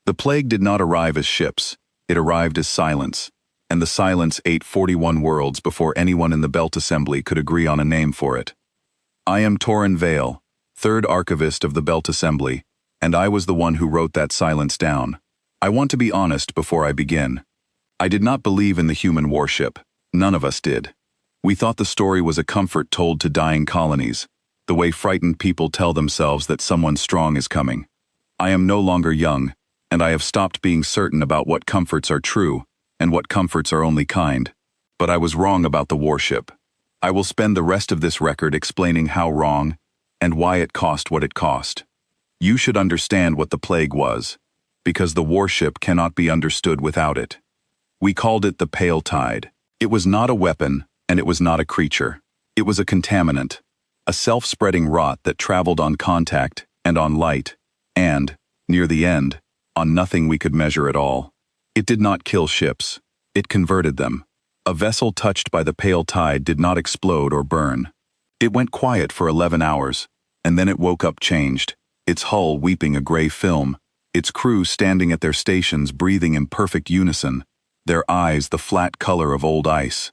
The plague did not arrive as ships, it arrived as silence, and the silence ate 41 worlds before anyone in the Belt Assembly could agree on a name for it. I am Torrin Vale, third archivist of the Belt Assembly, and I was the one who wrote that silence down. I want to be honest before I begin. I did not believe in the human warship. None of us did. We thought the story was a comfort told to dying colonies, the way frightened people tell themselves that someone strong is coming. I am no longer young, and I have stopped being certain about what comforts are true and what comforts are only kind. But I was wrong about the warship. I will spend the rest of this record explaining how wrong and why it cost what it cost. You should understand what the plague was, because the warship cannot be understood without it. We called it the Pale Tide. It was not a weapon, and it was not a creature. It was a contaminant, a self-spreading rot that traveled on contact and on light, and, near the end, on nothing we could measure at all. It did not kill ships. It converted them. A vessel touched by the Pale Tide did not explode or burn. It went quiet for 11 hours, and then it woke up changed, its hull weeping a gray film, its crew standing at their stations breathing in perfect unison, their eyes the flat color of old ice.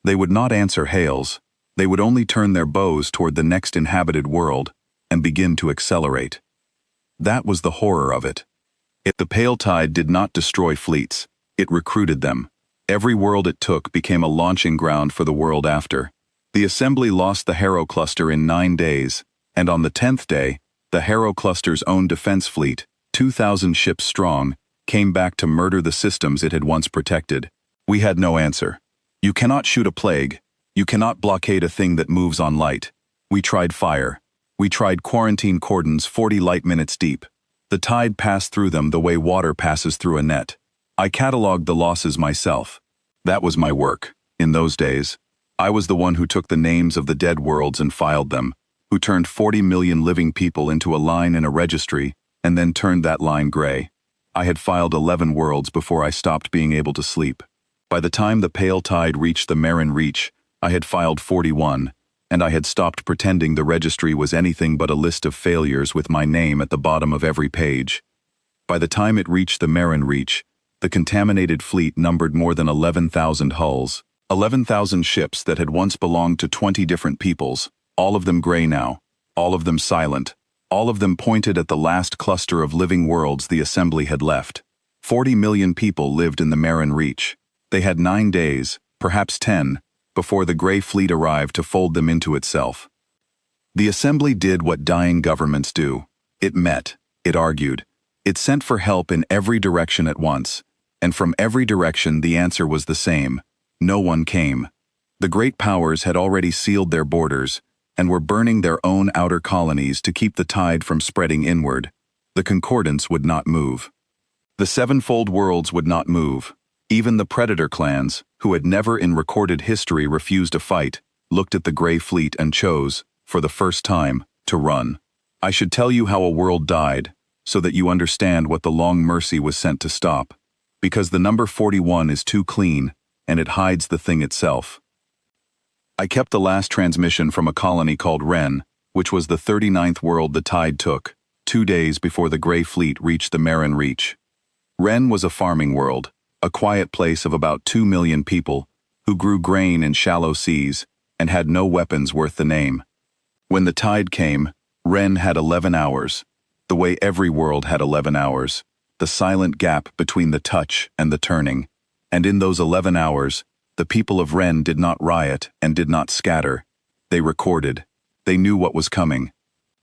They would not answer hails. They would only turn their bows toward the next inhabited world and begin to accelerate. That was the horror of it. The Pale Tide did not destroy fleets. It recruited them. Every world it took became a launching ground for the world after. The Assembly lost the Harrow Cluster in 9 days, and on the 10th day, the Harrow Cluster's own defense fleet, 2,000 ships strong, came back to murder the systems it had once protected. We had no answer. You cannot shoot a plague. You cannot blockade a thing that moves on light. We tried fire. We tried quarantine cordons 40 light minutes deep. The tide passed through them the way water passes through a net. I cataloged the losses myself. That was my work. In those days, I was the one who took the names of the dead worlds and filed them, who turned 40 million living people into a line in a registry, and then turned that line gray. I had filed 11 worlds before I stopped being able to sleep. By the time the Pale Tide reached the Marin Reach, I had filed 41, and I had stopped pretending the registry was anything but a list of failures with my name at the bottom of every page. By the time it reached the Marin Reach, the contaminated fleet numbered more than 11,000 hulls, 11,000 ships that had once belonged to 20 different peoples, all of them gray now, all of them silent, all of them pointed at the last cluster of living worlds the Assembly had left. 40 million people lived in the Marin Reach. They had 9 days, perhaps 10, before the gray fleet arrived to fold them into itself. The Assembly did what dying governments do. It met, it argued, it sent for help in every direction at once, and from every direction the answer was the same. No one came. The great powers had already sealed their borders, and were burning their own outer colonies to keep the tide from spreading inward. The concordance would not move. The sevenfold worlds would not move. Even the predator clans, who had never in recorded history refused a fight, looked at the gray fleet and chose, for the first time, to run. I should tell you how a world died, so that you understand what the long mercy was sent to stop. Because the number 41 is too clean, and it hides the thing itself. I kept the last transmission from a colony called Ren, which was the 39th world the tide took, 2 days before the gray fleet reached the Marin Reach. Ren was a farming world, a quiet place of about 2 million people, who grew grain in shallow seas, and had no weapons worth the name. When the tide came, Ren had 11 hours, the way every world had 11 hours, the silent gap between the touch and the turning, and in those 11 hours, the people of Ren did not riot and did not scatter. They recorded. They knew what was coming.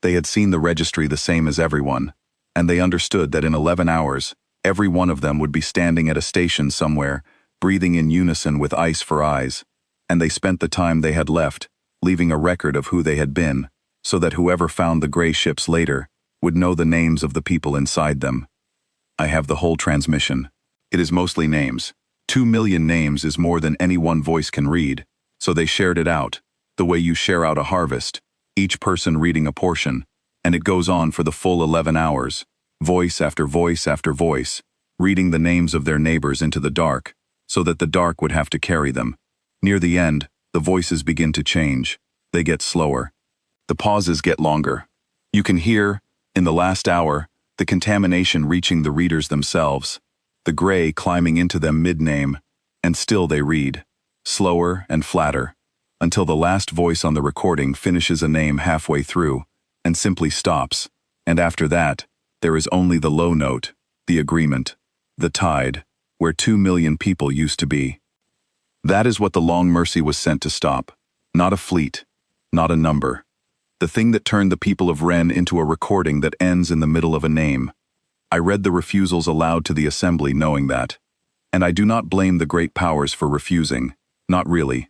They had seen the registry the same as everyone, and they understood that in 11 hours, every one of them would be standing at a station somewhere, breathing in unison with ice for eyes, and they spent the time they had left, leaving a record of who they had been, so that whoever found the gray ships later would know the names of the people inside them. I have the whole transmission. It is mostly names. 2 million names is more than any one voice can read, so they shared it out, the way you share out a harvest, each person reading a portion, and it goes on for the full 11 hours, voice after voice after voice, reading the names of their neighbors into the dark, so that the dark would have to carry them. Near the end, the voices begin to change. They get slower. The pauses get longer. You can hear, in the last hour, the the contamination reaching the readers themselves, the gray climbing into them mid-name, and still they read, slower and flatter, until the last voice on the recording finishes a name halfway through, and simply stops, and after that, there is only the low note, the agreement, the tide, where 2 million people used to be. That is what the Long Mercy was sent to stop, not a fleet, not a number. The thing that turned the people of Ren into a recording that ends in the middle of a name. I read the refusals aloud to the assembly knowing that. And I do not blame the great powers for refusing, not really,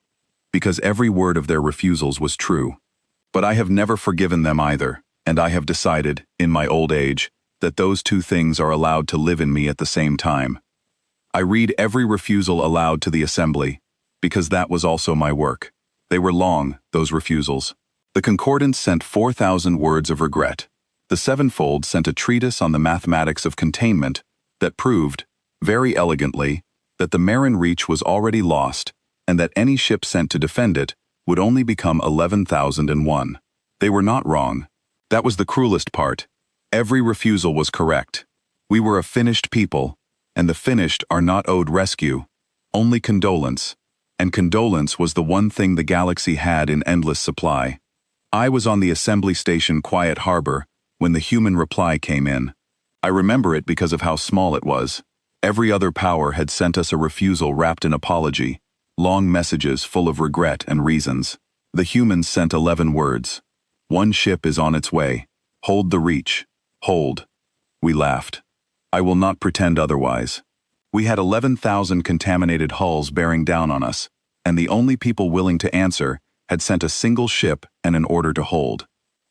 because every word of their refusals was true. But I have never forgiven them either, and I have decided, in my old age, that those two things are allowed to live in me at the same time. I read every refusal aloud to the assembly, because that was also my work. They were long, those refusals. The Concordance sent 4,000 words of regret. The Sevenfold sent a treatise on the mathematics of containment that proved, very elegantly, that the Marin Reach was already lost and that any ship sent to defend it would only become 11,001. They were not wrong. That was the cruelest part. Every refusal was correct. We were a finished people, and the finished are not owed rescue, only condolence. And condolence was the one thing the galaxy had in endless supply. I was on the assembly station Quiet Harbor when the human reply came in. I remember it because of how small it was. Every other power had sent us a refusal wrapped in apology, long messages full of regret and reasons. The humans sent 11 words. One ship is on its way. Hold the reach. Hold. We laughed. I will not pretend otherwise. We had 11,000 contaminated hulls bearing down on us, and the only people willing to answer had sent a single ship and an order to hold.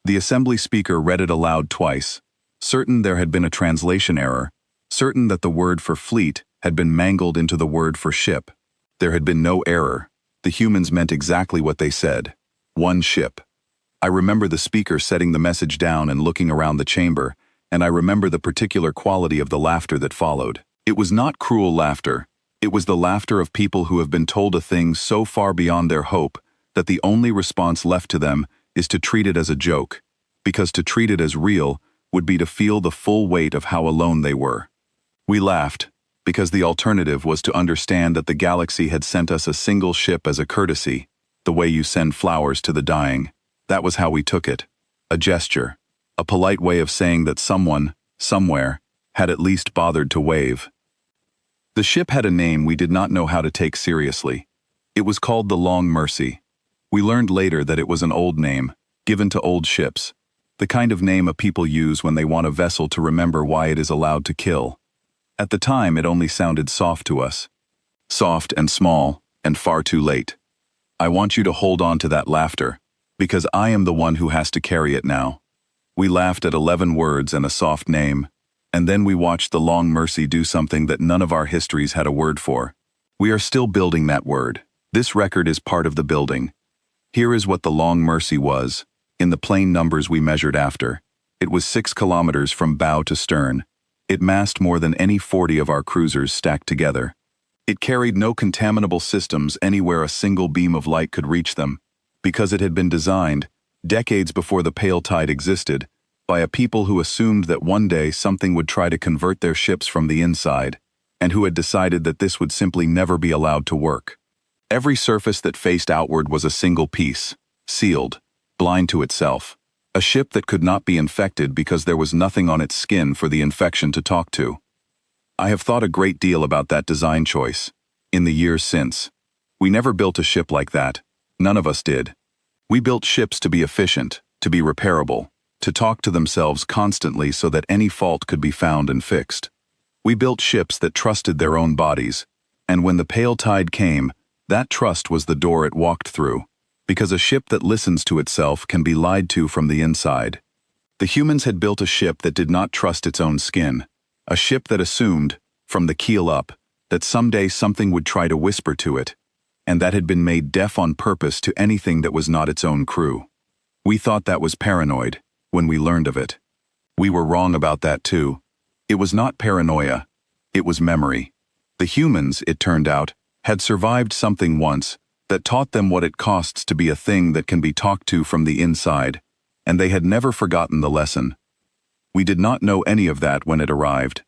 The assembly speaker read it aloud twice, certain there had been a translation error, certain that the word for fleet had been mangled into the word for ship. There had been no error. The humans meant exactly what they said. One ship. I remember the speaker setting the message down and looking around the chamber, and I remember the particular quality of the laughter that followed. It was not cruel laughter. It was the laughter of people who have been told a thing so far beyond their hope that the only response left to them is to treat it as a joke, because to treat it as real would be to feel the full weight of how alone they were. We laughed, because the alternative was to understand that the galaxy had sent us a single ship as a courtesy, the way you send flowers to the dying. That was how we took it. A gesture, a polite way of saying that someone, somewhere, had at least bothered to wave. The ship had a name we did not know how to take seriously. It was called the Long Mercy. We learned later that it was an old name, given to old ships, the kind of name a people use when they want a vessel to remember why it is allowed to kill. At the time, it only sounded soft to us. Soft and small, and far too late. I want you to hold on to that laughter, because I am the one who has to carry it now. We laughed at 11 words and a soft name, and then we watched the Long Mercy do something that none of our histories had a word for. We are still building that word. This record is part of the building. Here is what the Long Mercy was, in the plain numbers we measured after. It was 6 kilometers from bow to stern. It massed more than any 40 of our cruisers stacked together. It carried no contaminable systems anywhere a single beam of light could reach them, because it had been designed, decades before the pale tide existed, by a people who assumed that one day something would try to convert their ships from the inside, and who had decided that this would simply never be allowed to work. Every surface that faced outward was a single piece, sealed, blind to itself. A ship that could not be infected because there was nothing on its skin for the infection to talk to. I have thought a great deal about that design choice, in the years since. We never built a ship like that. None of us did. We built ships to be efficient, to be repairable, to talk to themselves constantly so that any fault could be found and fixed. We built ships that trusted their own bodies, and when the pale tide came, that trust was the door it walked through, because a ship that listens to itself can be lied to from the inside. The humans had built a ship that did not trust its own skin, a ship that assumed, from the keel up, that someday something would try to whisper to it, and that had been made deaf on purpose to anything that was not its own crew. We thought that was paranoid, when we learned of it. We were wrong about that too. It was not paranoia, it was memory. The humans, it turned out, had survived something once that taught them what it costs to be a thing that can be talked to from the inside, and they had never forgotten the lesson. We did not know any of that when it arrived.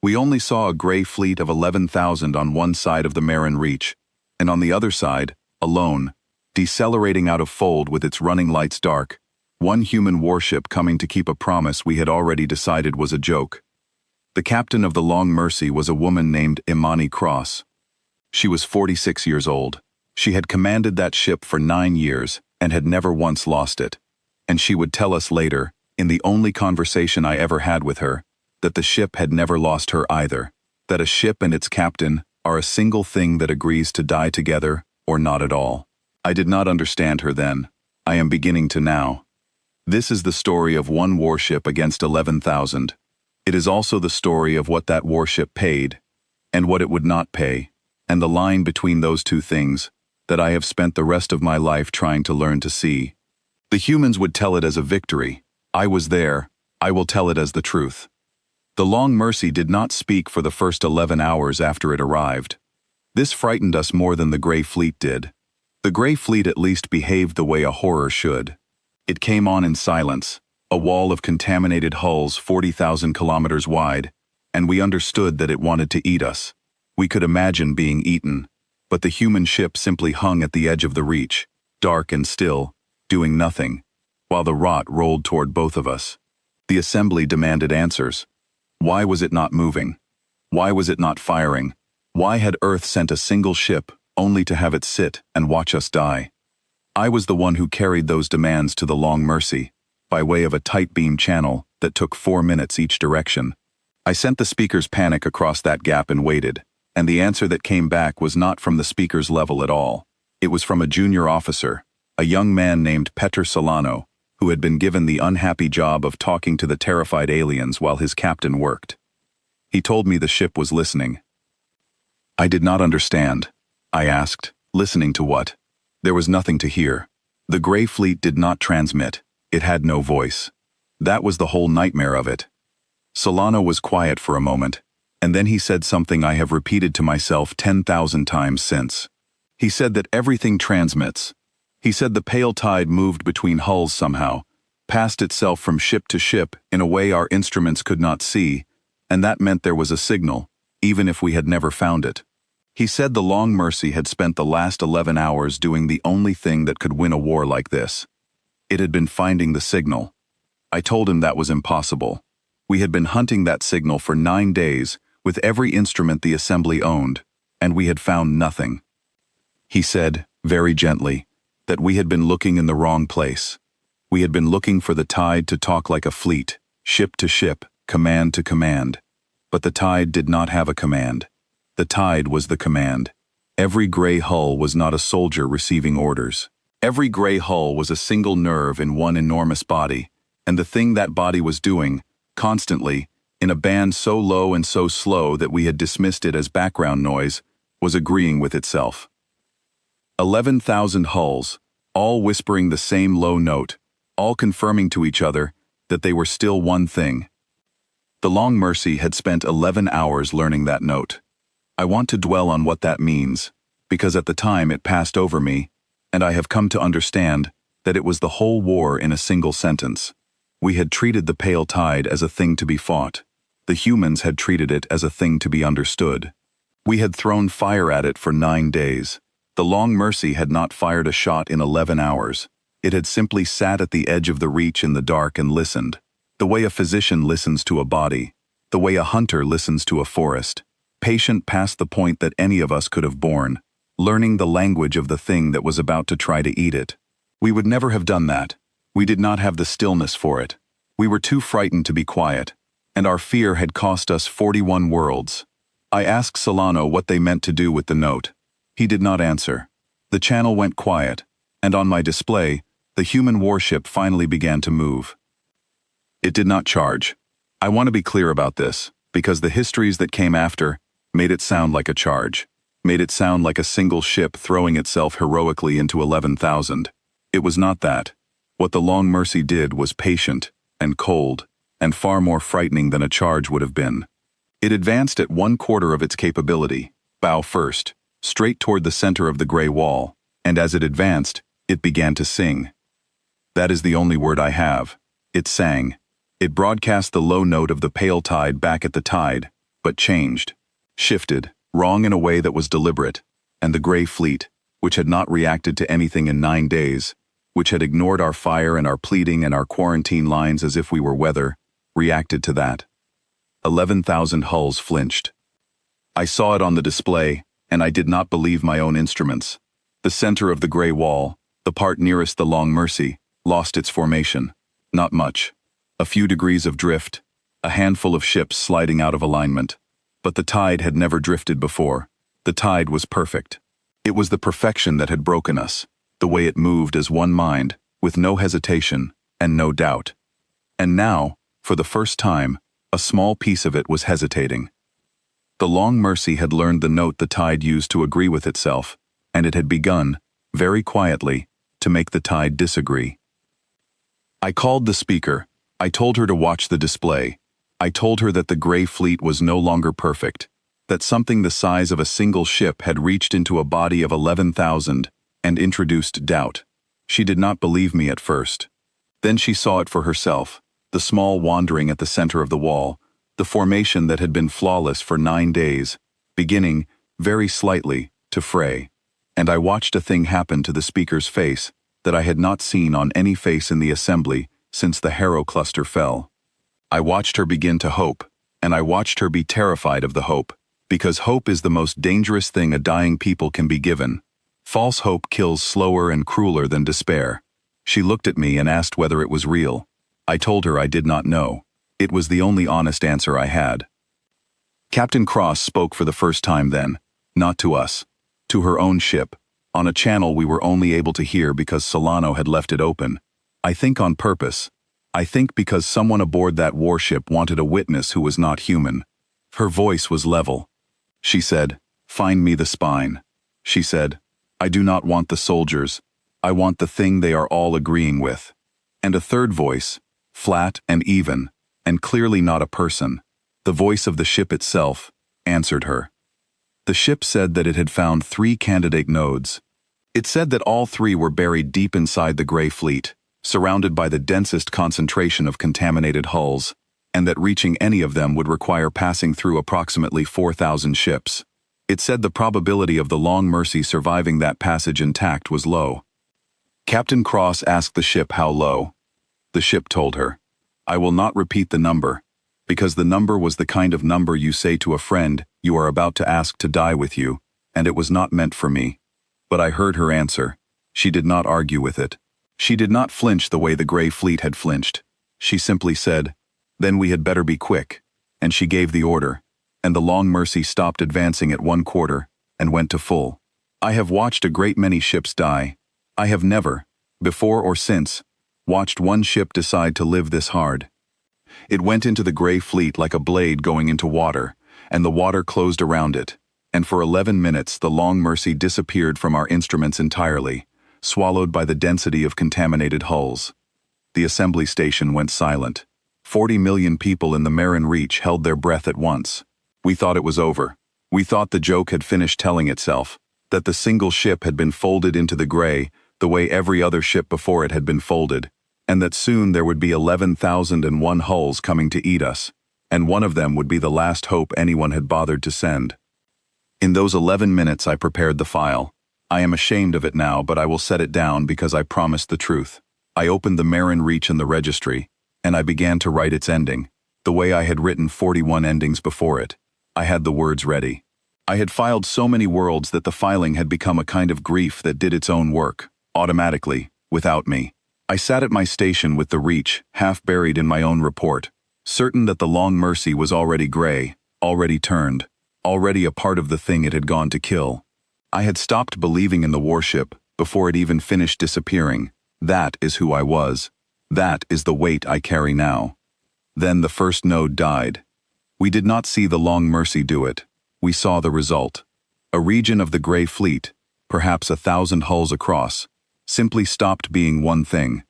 We only saw a gray fleet of 11,000 on one side of the Marin Reach, and on the other side, alone, decelerating out of fold with its running lights dark, one human warship coming to keep a promise we had already decided was a joke. The captain of the Long Mercy was a woman named Imani Cross. She was 46 years old. She had commanded that ship for 9 years and had never once lost it. And she would tell us later, in the only conversation I ever had with her, that the ship had never lost her either, that a ship and its captain are a single thing that agrees to die together or not at all. I did not understand her then. I am beginning to now. This is the story of one warship against 11,000. It is also the story of what that warship paid, and what it would not pay, and the line between those two things that I have spent the rest of my life trying to learn to see. The humans would tell it as a victory. I was there. I will tell it as the truth. The Long Mercy did not speak for the first 11 hours after it arrived. This frightened us more than the Grey Fleet did. The Grey Fleet at least behaved the way a horror should. It came on in silence, a wall of contaminated hulls 40,000 kilometers wide, and we understood that it wanted to eat us. We could imagine being eaten, but the human ship simply hung at the edge of the reach, dark and still, doing nothing, while the rot rolled toward both of us. The assembly demanded answers. Why was it not moving? Why was it not firing? Why had Earth sent a single ship only to have it sit and watch us die? I was the one who carried those demands to the Long Mercy, by way of a tight beam channel that took 4 minutes each direction. I sent the speaker's panic across that gap and waited, and the answer that came back was not from the speaker's level at all. It was from a junior officer, a young man named Petr Solano, who had been given the unhappy job of talking to the terrified aliens while his captain worked. He told me the ship was listening. I did not understand. I asked, listening to what? There was nothing to hear. The Grey Fleet did not transmit. It had no voice. That was the whole nightmare of it. Solano was quiet for a moment, and then he said something I have repeated to myself 10,000 times since. He said that everything transmits. He said the pale tide moved between hulls somehow, passed itself from ship to ship in a way our instruments could not see, and that meant there was a signal, even if we had never found it. He said the Long Mercy had spent the last 11 hours doing the only thing that could win a war like this. It had been finding the signal. I told him that was impossible. We had been hunting that signal for 9 days with every instrument the assembly owned, and we had found nothing. He said, very gently, that we had been looking in the wrong place. We had been looking for the tide to talk like a fleet, ship to ship, command to command. But the tide did not have a command. The tide was the command. Every gray hull was not a soldier receiving orders. Every gray hull was a single nerve in one enormous body, and the thing that body was doing, constantly, in a band so low and so slow that we had dismissed it as background noise, was agreeing with itself. 11,000 hulls, all whispering the same low note, all confirming to each other that they were still one thing. The Long Mercy had spent 11 hours learning that note. I want to dwell on what that means, because at the time it passed over me, and I have come to understand that it was the whole war in a single sentence. We had treated the pale tide as a thing to be fought. The humans had treated it as a thing to be understood. We had thrown fire at it for 9 days. The Long Mercy had not fired a shot in 11 hours. It had simply sat at the edge of the reach in the dark and listened, the way a physician listens to a body, the way a hunter listens to a forest, patient past the point that any of us could have borne, learning the language of the thing that was about to try to eat it. We would never have done that. We did not have the stillness for it. We were too frightened to be quiet, and our fear had cost us 41 worlds. I asked Solano what they meant to do with the note. He did not answer. The channel went quiet, and on my display, the human warship finally began to move. It did not charge. I want to be clear about this, because the histories that came after made it sound like a charge, made it sound like a single ship throwing itself heroically into 11,000. It was not that. What the Long Mercy did was patient and cold, and far more frightening than a charge would have been. It advanced at 1/4 of its capability, bow first, straight toward the center of the gray wall, and as it advanced, it began to sing. That is the only word I have. It sang. It broadcast the low note of the pale tide back at the tide, but changed, shifted, wrong in a way that was deliberate, and the gray fleet, which had not reacted to anything in 9 days, which had ignored our fire and our pleading and our quarantine lines as if we were weather, reacted to that. 11,000 hulls flinched. I saw it on the display, and I did not believe my own instruments. The center of the gray wall, the part nearest the Long Mercy, lost its formation. Not much. A few degrees of drift, a handful of ships sliding out of alignment. But the tide had never drifted before. The tide was perfect. It was the perfection that had broken us, the way it moved as one mind, with no hesitation and no doubt. And now, for the first time, a small piece of it was hesitating. The Long Mercy had learned the note the tide used to agree with itself, and it had begun, very quietly, to make the tide disagree. I called the speaker. I told her to watch the display. I told her that the gray fleet was no longer perfect, that something the size of a single ship had reached into a body of 11,000 and introduced doubt. She did not believe me at first. Then she saw it for herself, the small wandering at the center of the wall, the formation that had been flawless for 9 days, beginning, very slightly, to fray. And I watched a thing happen to the speaker's face that I had not seen on any face in the assembly since the Harrow cluster fell. I watched her begin to hope, and I watched her be terrified of the hope, because hope is the most dangerous thing a dying people can be given. False hope kills slower and crueler than despair. She looked at me and asked whether it was real. I told her I did not know. It was the only honest answer I had. Captain Cross spoke for the first time then, not to us, to her own ship, on a channel we were only able to hear because Solano had left it open. I think on purpose. I think because someone aboard that warship wanted a witness who was not human. Her voice was level. She said, "Find me the spine." She said, "I do not want the soldiers. I want the thing they are all agreeing with." And a third voice, flat and even, and clearly not a person, the voice of the ship itself, answered her. The ship said that it had found 3 candidate nodes. It said that all 3 were buried deep inside the gray fleet, surrounded by the densest concentration of contaminated hulls, and that reaching any of them would require passing through approximately 4,000 ships. It said the probability of the Long Mercy surviving that passage intact was low. Captain Cross asked the ship how low. The ship told her, "I will not repeat the number, because the number was the kind of number you say to a friend you are about to ask to die with you, and it was not meant for me." But I heard her answer. She did not argue with it. She did not flinch the way the gray fleet had flinched. She simply said, "Then we had better be quick," and she gave the order, and the Long Mercy stopped advancing at 1/4 and went to full. I have watched a great many ships die. I have never, before or since, watched one ship decide to live this hard. It went into the gray fleet like a blade going into water, and the water closed around it, and for 11 minutes the Long Mercy disappeared from our instruments entirely, swallowed by the density of contaminated hulls. The assembly station went silent. 40 million people in the Marin Reach held their breath at once. We thought it was over. We thought the joke had finished telling itself, that the single ship had been folded into the gray the way every other ship before it had been folded, and that soon there would be 11,001 hulls coming to eat us, and one of them would be the last hope anyone had bothered to send. In those 11 minutes I prepared the file. I am ashamed of it now, but I will set it down because I promised the truth. I opened the Marin Reach in the registry, and I began to write its ending, the way I had written 41 endings before it. I had the words ready. I had filed so many worlds that the filing had become a kind of grief that did its own work, automatically, without me. I sat at my station with the Reach, half buried in my own report, certain that the Long Mercy was already gray, already turned, already a part of the thing it had gone to kill. I had stopped believing in the warship before it even finished disappearing. That is who I was. That is the weight I carry now. Then the first node died. We did not see the Long Mercy do it. We saw the result. A region of the gray fleet, perhaps 1,000 hulls across, simply stopped being one thing.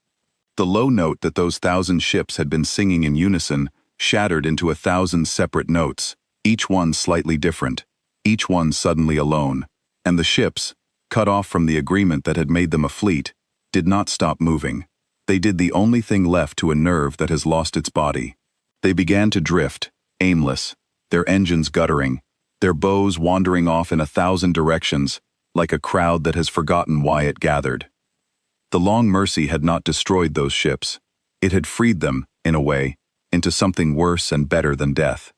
The low note that those 1,000 ships had been singing in unison shattered into 1,000 separate notes, each one slightly different, each one suddenly alone. And the ships, cut off from the agreement that had made them a fleet, did not stop moving. They did the only thing left to a nerve that has lost its body. They began to drift, aimless, their engines guttering, their bows wandering off in 1,000 directions, like a crowd that has forgotten why it gathered. The Long Mercy had not destroyed those ships. It had freed them, in a way, into something worse and better than death.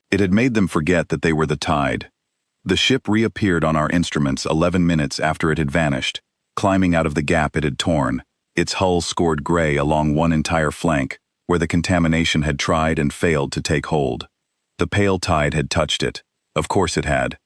It had made them forget that they were the tide. The ship reappeared on our instruments 11 minutes after it had vanished, climbing out of the gap it had torn, its hull scored gray along one entire flank, where the contamination had tried and failed to take hold. The pale tide had touched it. Of course it had.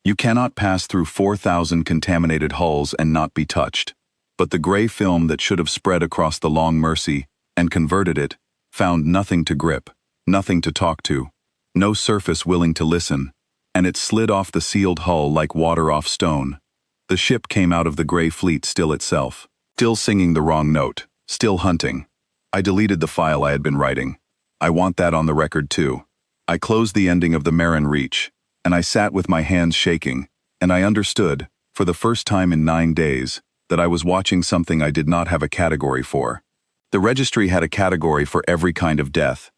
You cannot pass through 4,000 contaminated hulls and not be touched. But the gray film that should have spread across the Long Mercy and converted it found nothing to grip, nothing to talk to, no surface willing to listen, and it slid off the sealed hull like water off stone. The ship came out of the gray fleet still itself, still singing the wrong note, still hunting. I deleted the file I had been writing. I want that on the record too. I closed the ending of the Marin Reach, and I sat with my hands shaking, and I understood, for the first time in 9 days, that I was watching something I did not have a category for. The registry had a category for every kind of death.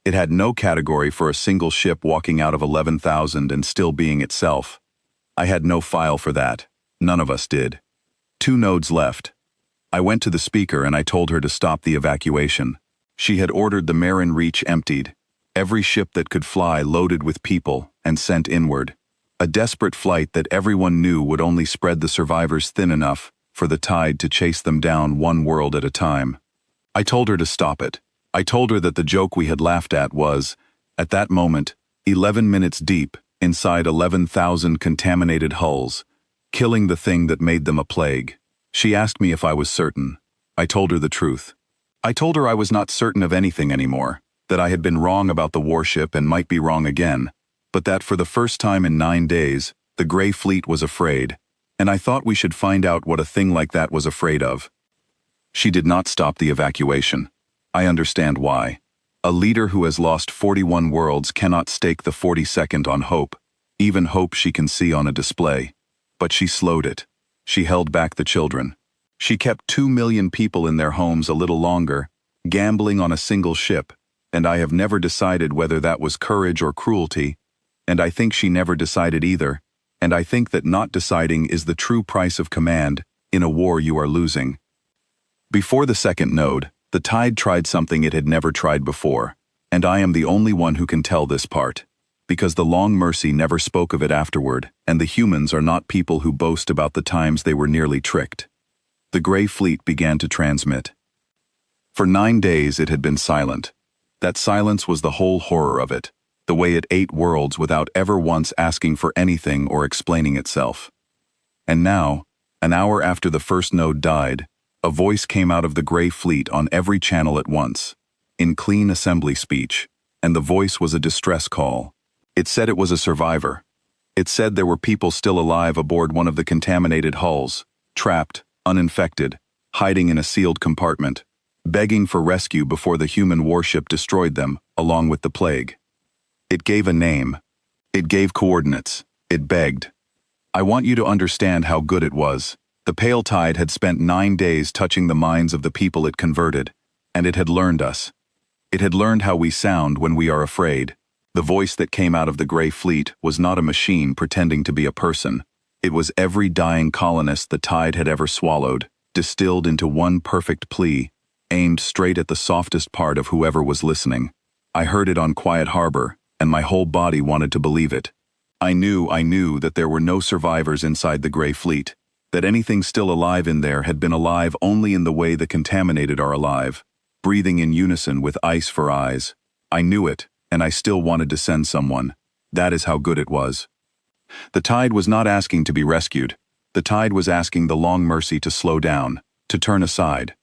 It had no category for a single ship walking out of 11,000 and still being itself. I had no file for that. None of us did. 2 nodes left. I went to the speaker and I told her to stop the evacuation. She had ordered the Marin Reach emptied, every ship that could fly loaded with people and sent inward. A desperate flight that everyone knew would only spread the survivors thin enough for the tide to chase them down one world at a time. I told her to stop it. I told her that the joke we had laughed at was, at that moment, 11 minutes deep inside 11,000 contaminated hulls, killing the thing that made them a plague. She asked me if I was certain. I told her the truth. I told her I was not certain of anything anymore, that I had been wrong about the warship and might be wrong again, but that for the first time in 9 days, the Grey Fleet was afraid, and I thought we should find out what a thing like that was afraid of. She did not stop the evacuation. I understand why. A leader who has lost 41 worlds cannot stake the 42nd on hope, even hope she can see on a display. But she slowed it. She held back the children. She kept 2 million people in their homes a little longer, gambling on a single ship, and I have never decided whether that was courage or cruelty, and I think she never decided either, and I think that not deciding is the true price of command in a war you are losing. Before the second node, the tide tried something it had never tried before, and I am the only one who can tell this part, because the Long Mercy never spoke of it afterward, and the humans are not people who boast about the times they were nearly tricked. The Grey Fleet began to transmit. For 9 days it had been silent. That silence was the whole horror of it, the way it ate worlds without ever once asking for anything or explaining itself. And now, an hour after the first node died, a voice came out of the Grey Fleet on every channel at once, in clean assembly speech, and the voice was a distress call. It said it was a survivor. It said there were people still alive aboard one of the contaminated hulls, trapped, uninfected, hiding in a sealed compartment, begging for rescue before the human warship destroyed them, along with the plague. It gave a name. It gave coordinates. It begged. I want you to understand how good it was. The pale tide had spent 9 days touching the minds of the people it converted, and it had learned us. It had learned how we sound when we are afraid. The voice that came out of the Grey Fleet was not a machine pretending to be a person. It was every dying colonist the tide had ever swallowed, distilled into one perfect plea, aimed straight at the softest part of whoever was listening. I heard it on Quiet Harbor, and my whole body wanted to believe it. I knew that there were no survivors inside the Grey Fleet, that anything still alive in there had been alive only in the way the contaminated are alive, breathing in unison with ice for eyes. I knew it, and I still wanted to send someone. That is how good it was. The tide was not asking to be rescued. The tide was asking the Long Mercy to slow down, to turn aside,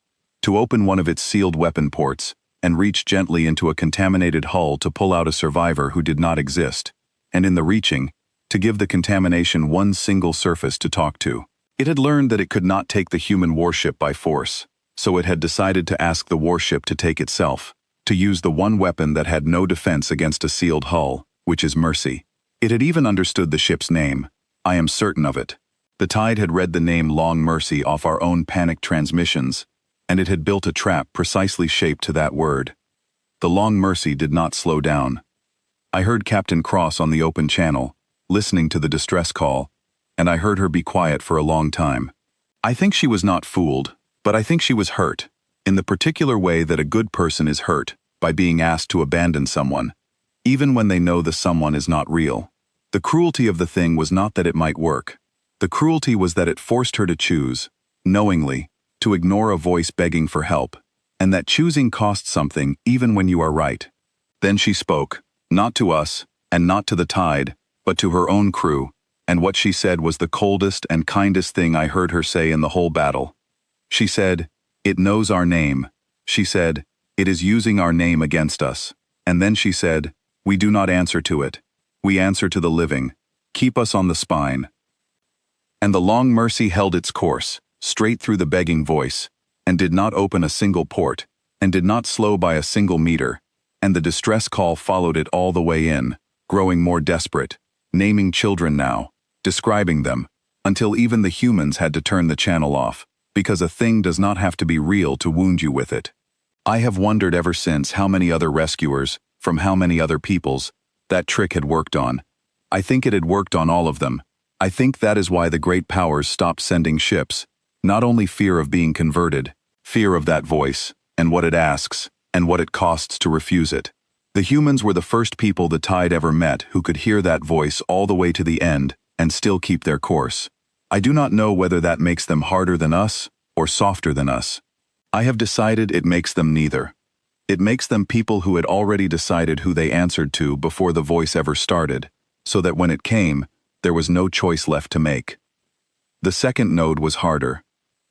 to open one of its sealed weapon ports, and reach gently into a contaminated hull to pull out a survivor who did not exist, and in the reaching, to give the contamination one single surface to talk to. It had learned that it could not take the human warship by force, so it had decided to ask the warship to take itself, to use the one weapon that had no defense against a sealed hull, which is mercy. It had even understood the ship's name. I am certain of it. The tide had read the name Long Mercy off our own panicked transmissions, and it had built a trap precisely shaped to that word. The Long Mercy did not slow down. I heard Captain Cross on the open channel, listening to the distress call, and I heard her be quiet for a long time. I think she was not fooled, but I think she was hurt, in the particular way that a good person is hurt by being asked to abandon someone, even when they know the someone is not real. The cruelty of the thing was not that it might work. The cruelty was that it forced her to choose, knowingly, to ignore a voice begging for help, and that choosing costs something even when you are right. Then she spoke, not to us, and not to the tide, but to her own crew, and what she said was the coldest and kindest thing I heard her say in the whole battle. She said, "It knows our name." She said, "It is using our name against us." And then she said, "We do not answer to it. We answer to the living. Keep us on the spine." And the Long Mercy held its course, straight through the begging voice, and did not open a single port, and did not slow by a single meter, and the distress call followed it all the way in, growing more desperate, naming children now, describing them, until even the humans had to turn the channel off, because a thing does not have to be real to wound you with it. I have wondered ever since how many other rescuers, from how many other peoples, that trick had worked on. I think it had worked on all of them. I think that is why the great powers stopped sending ships, not only fear of being converted, fear of that voice, and what it asks, and what it costs to refuse it. The humans were the first people the tide ever met who could hear that voice all the way to the end and still keep their course. I do not know whether that makes them harder than us or softer than us. I have decided it makes them neither. It makes them people who had already decided who they answered to before the voice ever started, so that when it came, there was no choice left to make. The second node was harder.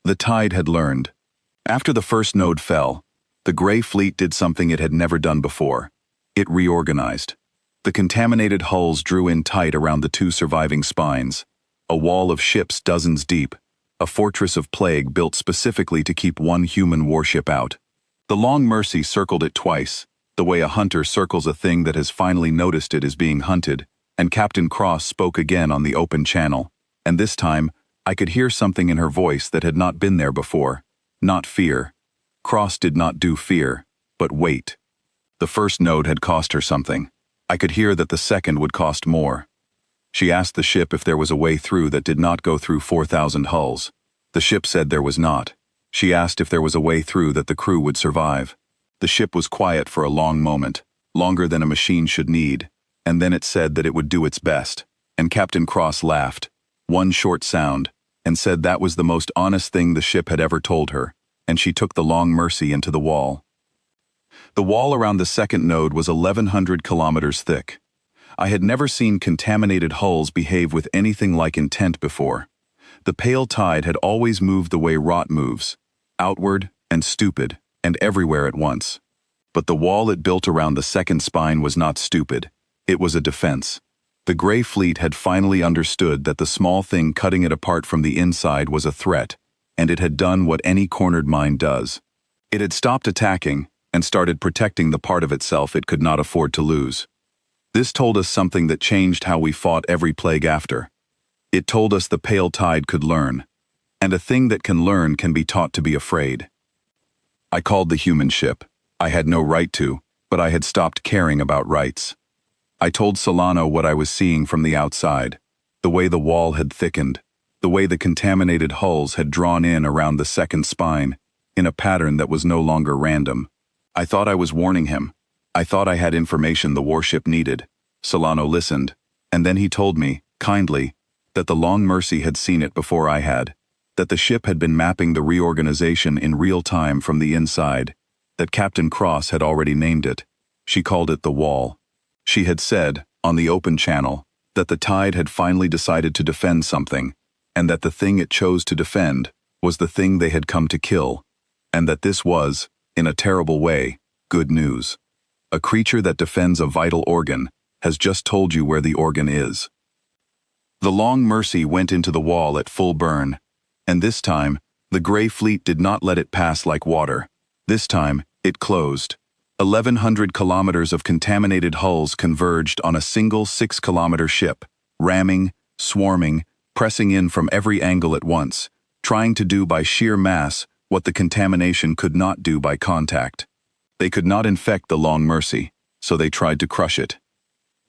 The tide had learned. After the first node fell, the Grey Fleet did something it had never done before. It reorganized. The contaminated hulls drew in tight around the two surviving spines, a wall of ships dozens deep, a fortress of plague built specifically to keep one human warship out. The Long Mercy circled it twice, the way a hunter circles a thing that has finally noticed it is being hunted, and Captain Cross spoke again on the open channel, and this time, I could hear something in her voice that had not been there before. Not fear. Cross did not do fear, but wait. The first node had cost her something. I could hear that the second would cost more. She asked the ship if there was a way through that did not go through 4,000 hulls. The ship said there was not. She asked if there was a way through that the crew would survive. The ship was quiet for a long moment, longer than a machine should need, and then it said that it would do its best, and Captain Cross laughed, one short sound, and said that was the most honest thing the ship had ever told her, and she took the Long Mercy into the wall. The wall around the second node was 1,100 kilometers thick. I had never seen contaminated hulls behave with anything like intent before. The pale tide had always moved the way rot moves, outward and stupid, and everywhere at once. But the wall it built around the second spine was not stupid. It was a defense. The Grey Fleet had finally understood that the small thing cutting it apart from the inside was a threat, and it had done what any cornered mind does. It had stopped attacking and started protecting the part of itself it could not afford to lose. This told us something that changed how we fought every plague after. It told us the pale tide could learn, and a thing that can learn can be taught to be afraid. I called the human ship. I had no right to, but I had stopped caring about rights. I told Solano what I was seeing from the outside, the way the wall had thickened, the way the contaminated hulls had drawn in around the second spine, in a pattern that was no longer random. I thought I was warning him. I thought I had information the warship needed. Solano listened, and then he told me, kindly, that the Long Mercy had seen it before I had, that the ship had been mapping the reorganization in real time from the inside, that Captain Cross had already named it. She called it the Wall. She had said, on the open channel, that the tide had finally decided to defend something, and that the thing it chose to defend was the thing they had come to kill, and that this was, in a terrible way, good news. A creature that defends a vital organ has just told you where the organ is. The Long Mercy went into the wall at full burn, and this time, the Grey Fleet did not let it pass like water. This time, it closed. 1,100 kilometers of contaminated hulls converged on a single 6-kilometer ship, ramming, swarming, pressing in from every angle at once, trying to do by sheer mass what the contamination could not do by contact. They could not infect the Long Mercy, so they tried to crush it.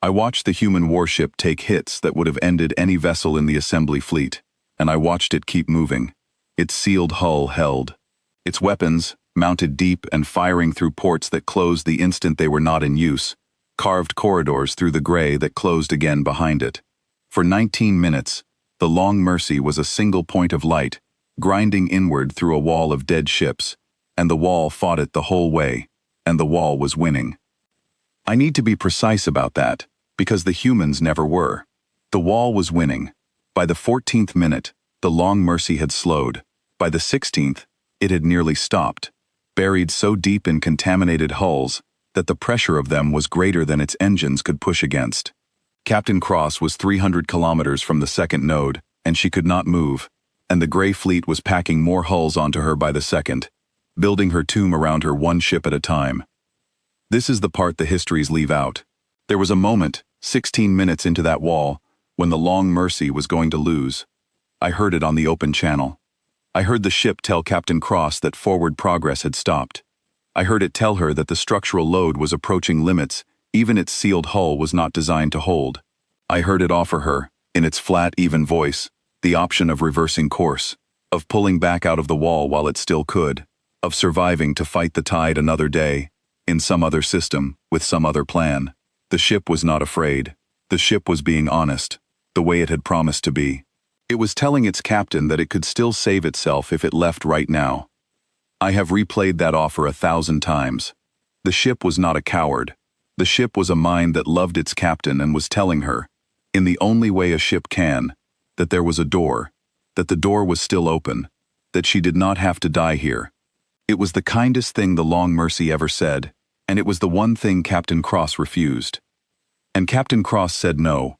I watched the human warship take hits that would have ended any vessel in the assembly fleet, and I watched it keep moving. Its sealed hull held. Its weapons, mounted deep and firing through ports that closed the instant they were not in use, carved corridors through the gray that closed again behind it. For 19 minutes, the Long Mercy was a single point of light, grinding inward through a wall of dead ships, and the wall fought it the whole way, and the wall was winning. I need to be precise about that, because the humans never were. The wall was winning. By the 14th minute, the Long Mercy had slowed. By the 16th, it had nearly stopped, buried so deep in contaminated hulls that the pressure of them was greater than its engines could push against. Captain Cross was 300 kilometers from the second node, and she could not move, and the gray fleet was packing more hulls onto her by the second, building her tomb around her one ship at a time. This is the part the histories leave out. There was a moment, 16 minutes into that wall, when the Long Mercy was going to lose. I heard it on the open channel. I heard the ship tell Captain Cross that forward progress had stopped. I heard it tell her that the structural load was approaching limits even its sealed hull was not designed to hold. I heard it offer her, in its flat, even voice, the option of reversing course, of pulling back out of the wall while it still could, of surviving to fight the tide another day, in some other system, with some other plan. The ship was not afraid. The ship was being honest, the way it had promised to be. It was telling its captain that it could still save itself if it left right now. I have replayed that offer 1,000 times. The ship was not a coward. The ship was a mind that loved its captain and was telling her, in the only way a ship can, that there was a door, that the door was still open, that she did not have to die here. It was the kindest thing the Long Mercy ever said, and it was the one thing Captain Cross refused. And Captain Cross said no.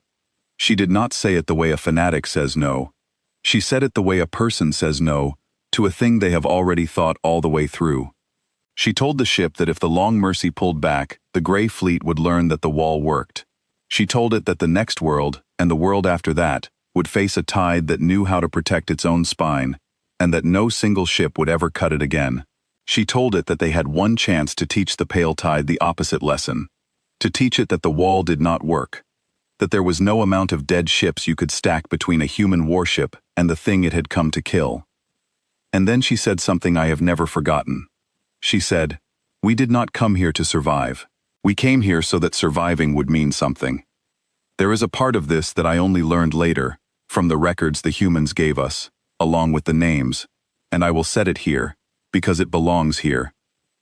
She did not say it the way a fanatic says no. She said it the way a person says no, to a thing they have already thought all the way through. She told the ship that if the Long Mercy pulled back, the Gray Fleet would learn that the wall worked. She told it that the next world, and the world after that, would face a tide that knew how to protect its own spine, and that no single ship would ever cut it again. She told it that they had one chance to teach the pale tide the opposite lesson, to teach it that the wall did not work, that there was no amount of dead ships you could stack between a human warship and the thing it had come to kill. And then she said something I have never forgotten. She said, "We did not come here to survive. We came here so that surviving would mean something." There is a part of this that I only learned later, from the records the humans gave us, along with the names, and I will set it here, because it belongs here.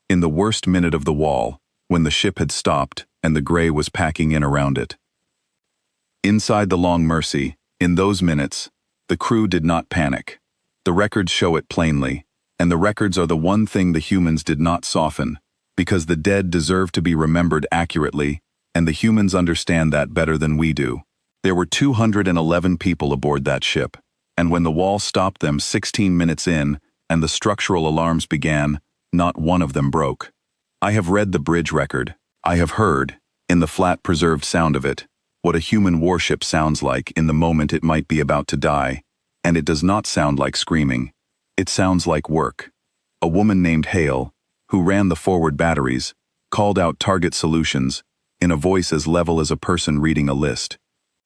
In the worst minute of the wall, when the ship had stopped and the Gray was packing in around it. Inside the Long Mercy, in those minutes, the crew did not panic. The records show it plainly, and the records are the one thing the humans did not soften, because the dead deserve to be remembered accurately, and the humans understand that better than we do. There were 211 people aboard that ship, and when the wall stopped them 16 minutes in, and the structural alarms began, not one of them broke. I have read the bridge record. I have heard, in the flat preserved sound of it, what a human warship sounds like in the moment it might be about to die, and it does not sound like screaming. It sounds like work. A woman named Hale, who ran the forward batteries, called out target solutions, in a voice as level as a person reading a list.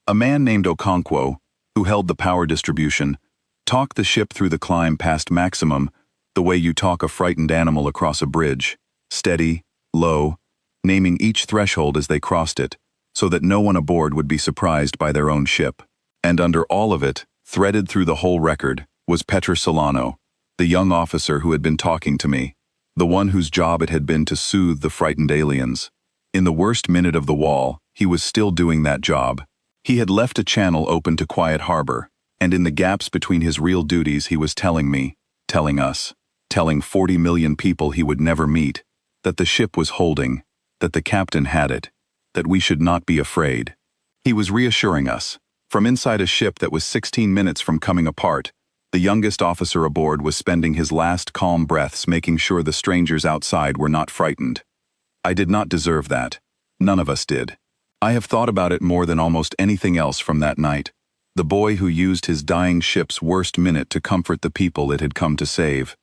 A man named Okonkwo, who held the power distribution, talked the ship through the climb past maximum, the way you talk a frightened animal across a bridge, steady, low, naming each threshold as they crossed it, so that no one aboard would be surprised by their own ship. And under all of it, threaded through the whole record, was Petr Solano, the young officer who had been talking to me, the one whose job it had been to soothe the frightened aliens. In the worst minute of the wall, he was still doing that job. He had left a channel open to Quiet Harbor, and in the gaps between his real duties he was telling me, telling us, telling 40 million people he would never meet, that the ship was holding, that the captain had it, that we should not be afraid. He was reassuring us. From inside a ship that was 16 minutes from coming apart, the youngest officer aboard was spending his last calm breaths making sure the strangers outside were not frightened. I did not deserve that. None of us did. I have thought about it more than almost anything else from that night. The boy who used his dying ship's worst minute to comfort the people it had come to save.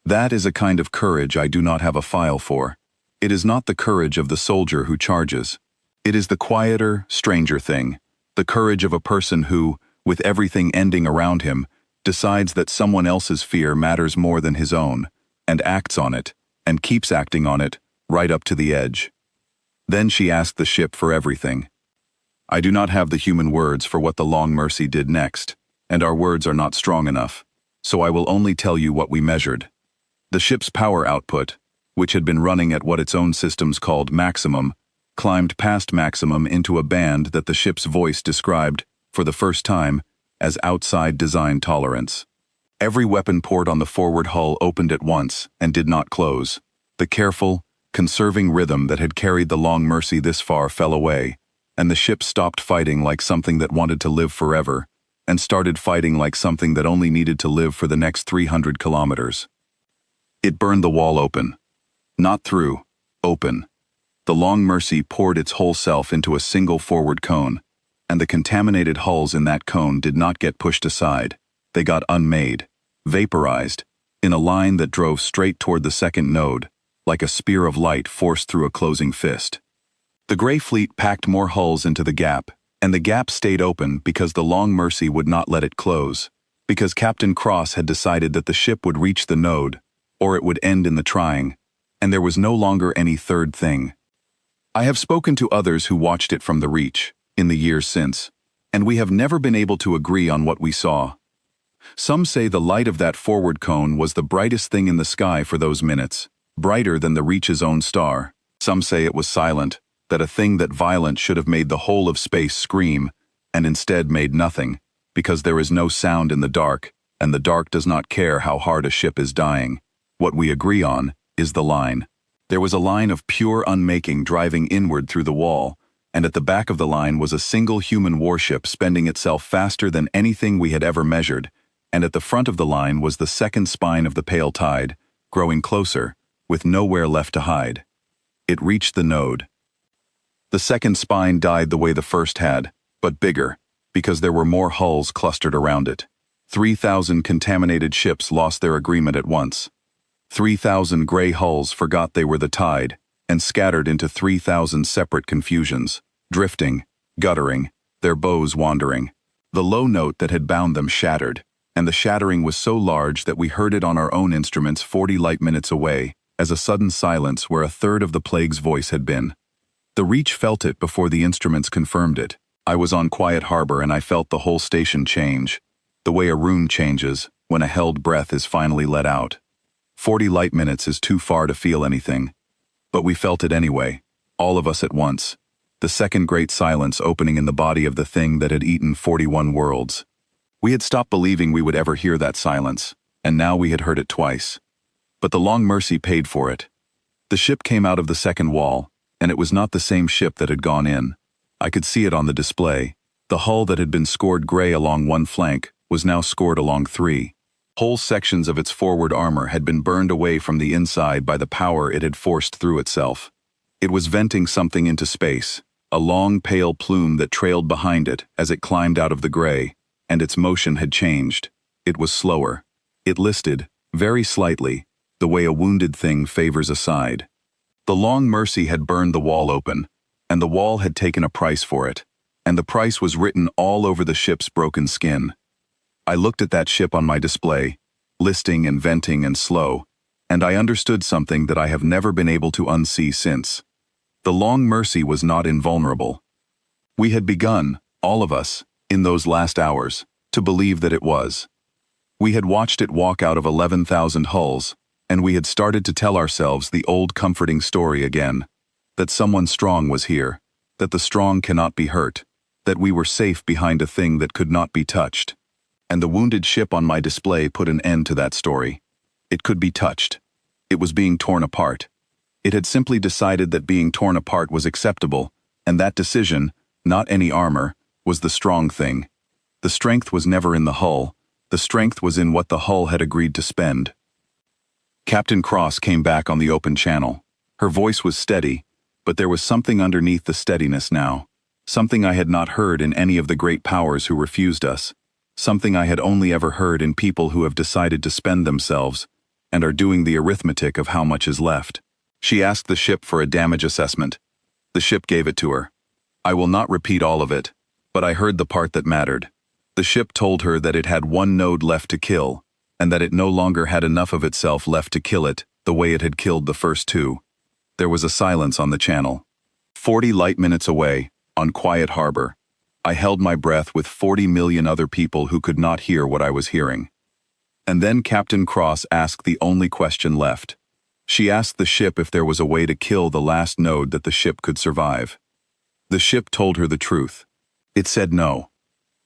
That is a kind of courage I do not have a file for. It is not the courage of the soldier who charges. It is the quieter, stranger thing, the courage of a person who, with everything ending around him, decides that someone else's fear matters more than his own, and acts on it, and keeps acting on it, right up to the edge. Then she asked the ship for everything. I do not have the human words for what the Long Mercy did next, and our words are not strong enough, so I will only tell you what we measured. The ship's power output, which had been running at what its own systems called maximum, climbed past maximum into a band that the ship's voice described, for the first time, as outside design tolerance. Every weapon port on the forward hull opened at once and did not close. The careful, conserving rhythm that had carried the Long Mercy this far fell away, and the ship stopped fighting like something that wanted to live forever, and started fighting like something that only needed to live for the next 300 kilometers. It burned the wall open. Not through, open. The Long Mercy poured its whole self into a single forward cone, and the contaminated hulls in that cone did not get pushed aside. They got unmade, vaporized, in a line that drove straight toward the second node, like a spear of light forced through a closing fist. The Gray Fleet packed more hulls into the gap, and the gap stayed open because the Long Mercy would not let it close, because Captain Cross had decided that the ship would reach the node, or it would end in the trying, and there was no longer any third thing. I have spoken to others who watched it from the Reach, in the years since, and we have never been able to agree on what we saw. Some say the light of that forward cone was the brightest thing in the sky for those minutes, brighter than the Reach's own star. Some say it was silent, that a thing that violent should have made the whole of space scream, and instead made nothing, because there is no sound in the dark, and the dark does not care how hard a ship is dying. What we agree on is the line. There was a line of pure unmaking driving inward through the wall, and at the back of the line was a single human warship spending itself faster than anything we had ever measured, and at the front of the line was the second spine of the pale tide, growing closer, with nowhere left to hide. It reached the node. The second spine died the way the first had, but bigger, because there were more hulls clustered around it. 3,000 contaminated ships lost their agreement at once. 3,000 gray hulls forgot they were the tide, and scattered into 3,000 separate confusions, drifting, guttering, their bows wandering. The low note that had bound them shattered, and the shattering was so large that we heard it on our own instruments 40 light minutes away, as a sudden silence where a third of the plague's voice had been. The Reach felt it before the instruments confirmed it. I was on Quiet Harbor and I felt the whole station change, the way a rune changes when a held breath is finally let out. 40 light minutes is too far to feel anything. But we felt it anyway, all of us at once, the second great silence opening in the body of the thing that had eaten 41 worlds. We had stopped believing we would ever hear that silence, and now we had heard it twice. But the Long Mercy paid for it. The ship came out of the second wall, and it was not the same ship that had gone in. I could see it on the display. The hull that had been scored gray along one flank was now scored along three. Whole sections of its forward armor had been burned away from the inside by the power it had forced through itself. It was venting something into space, a long pale plume that trailed behind it as it climbed out of the gray, and its motion had changed. It was slower. It listed, very slightly, the way a wounded thing favors a side. The Long Mercy had burned the wall open, and the wall had taken a price for it, and the price was written all over the ship's broken skin. I looked at that ship on my display, listing and venting and slow, and I understood something that I have never been able to unsee since. The Long Mercy was not invulnerable. We had begun, all of us, in those last hours, to believe that it was. We had watched it walk out of 11,000 hulls, and we had started to tell ourselves the old comforting story again, that someone strong was here, that the strong cannot be hurt, that we were safe behind a thing that could not be touched. And the wounded ship on my display put an end to that story. It could be touched. It was being torn apart. It had simply decided that being torn apart was acceptable, and that decision, not any armor, was the strong thing. The strength was never in the hull. The strength was in what the hull had agreed to spend. Captain Cross came back on the open channel. Her voice was steady, but there was something underneath the steadiness now, something I had not heard in any of the great powers who refused us, something I had only ever heard in people who have decided to spend themselves, and are doing the arithmetic of how much is left. She asked the ship for a damage assessment. The ship gave it to her. I will not repeat all of it, but I heard the part that mattered. The ship told her that it had one node left to kill, and that it no longer had enough of itself left to kill it the way it had killed the first two. There was a silence on the channel. 40 light minutes away, on Quiet Harbor, I held my breath with 40 million other people who could not hear what I was hearing. And then Captain Cross asked the only question left. She asked the ship if there was a way to kill the last node that the ship could survive. The ship told her the truth. It said no.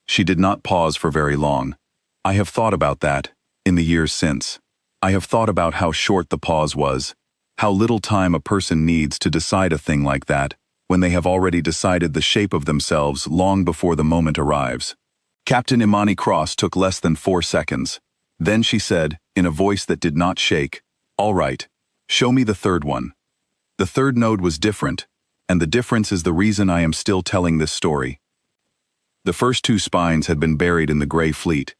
She did not pause for very long. I have thought about that, in the years since. I have thought about how short the pause was, how little time a person needs to decide a thing like that, when they have already decided the shape of themselves long before the moment arrives. Captain Imani Cross took less than 4 seconds. Then she said, in a voice that did not shake, "All right, show me the third one." The third node was different, and the difference is the reason I am still telling this story. The first 2 spines had been buried in the gray fleet,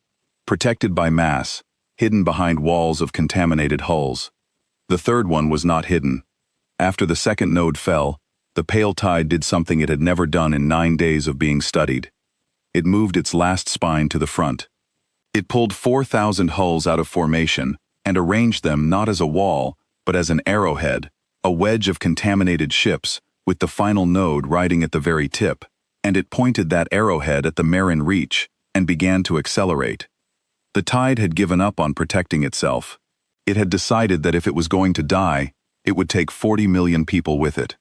protected by mass, hidden behind walls of contaminated hulls. The third one was not hidden. After the second node fell, the pale tide did something it had never done in 9 days of being studied. It moved its last spine to the front. It pulled 4,000 hulls out of formation and arranged them not as a wall, but as an arrowhead, a wedge of contaminated ships, with the final node riding at the very tip, and it pointed that arrowhead at the Marin Reach and began to accelerate. The tide had given up on protecting itself. It had decided that if it was going to die, it would take 40 million people with it.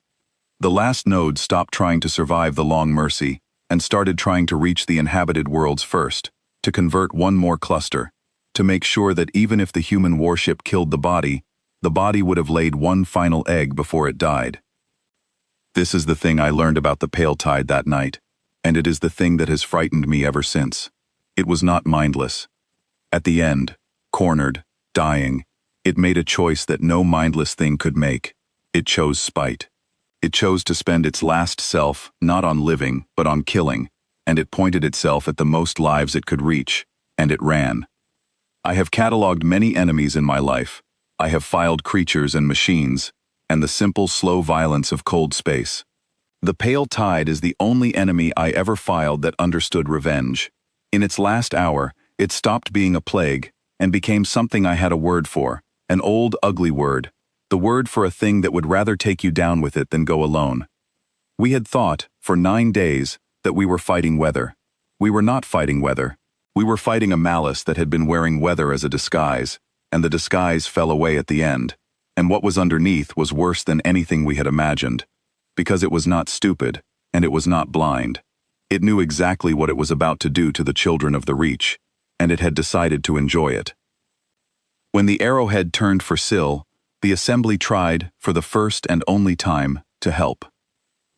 The last node stopped trying to survive the Long Mercy and started trying to reach the inhabited worlds first, to convert one more cluster, to make sure that even if the human warship killed the body would have laid one final egg before it died. This is the thing I learned about the pale tide that night, and it is the thing that has frightened me ever since. It was not mindless. At the end, cornered, dying, it made a choice that no mindless thing could make. It chose spite. It chose to spend its last self not on living, but on killing, and it pointed itself at the most lives it could reach, and it ran. I have catalogued many enemies in my life. I have filed creatures and machines, and the simple, slow violence of cold space. The pale tide is the only enemy I ever filed that understood revenge. In its last hour, it stopped being a plague and became something I had a word for, an old, ugly word, the word for a thing that would rather take you down with it than go alone. We had thought, for 9 days, that we were fighting weather. We were not fighting weather. We were fighting a malice that had been wearing weather as a disguise, and the disguise fell away at the end, and what was underneath was worse than anything we had imagined, because it was not stupid, and it was not blind. It knew exactly what it was about to do to the children of the Reach, and it had decided to enjoy it. When the arrowhead turned for Syl, the assembly tried, for the first and only time, to help.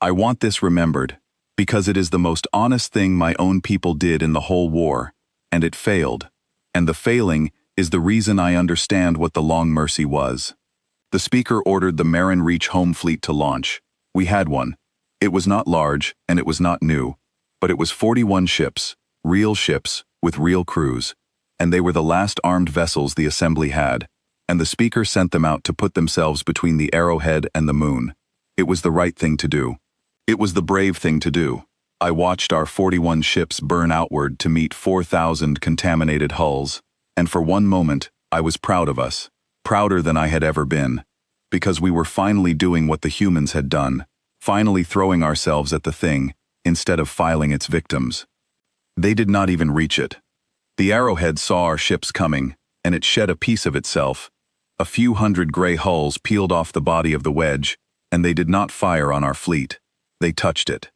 I want this remembered, because it is the most honest thing my own people did in the whole war, and it failed, and the failing is the reason I understand what the Long Mercy was. The speaker ordered the Marin Reach home fleet to launch. We had one. It was not large, and it was not new, but it was 41 ships, with real crews, and they were the last armed vessels the assembly had, and the speaker sent them out to put themselves between the arrowhead and the moon. It was the right thing to do. It was the brave thing to do. I watched our 41 ships burn outward to meet 4,000 contaminated hulls, and for one moment, I was proud of us, prouder than I had ever been, because we were finally doing what the humans had done, finally throwing ourselves at the thing, instead of filing its victims. They did not even reach it. The arrowhead saw our ships coming, and it shed a piece of itself. A few hundred gray hulls peeled off the body of the wedge, and they did not fire on our fleet. They touched it.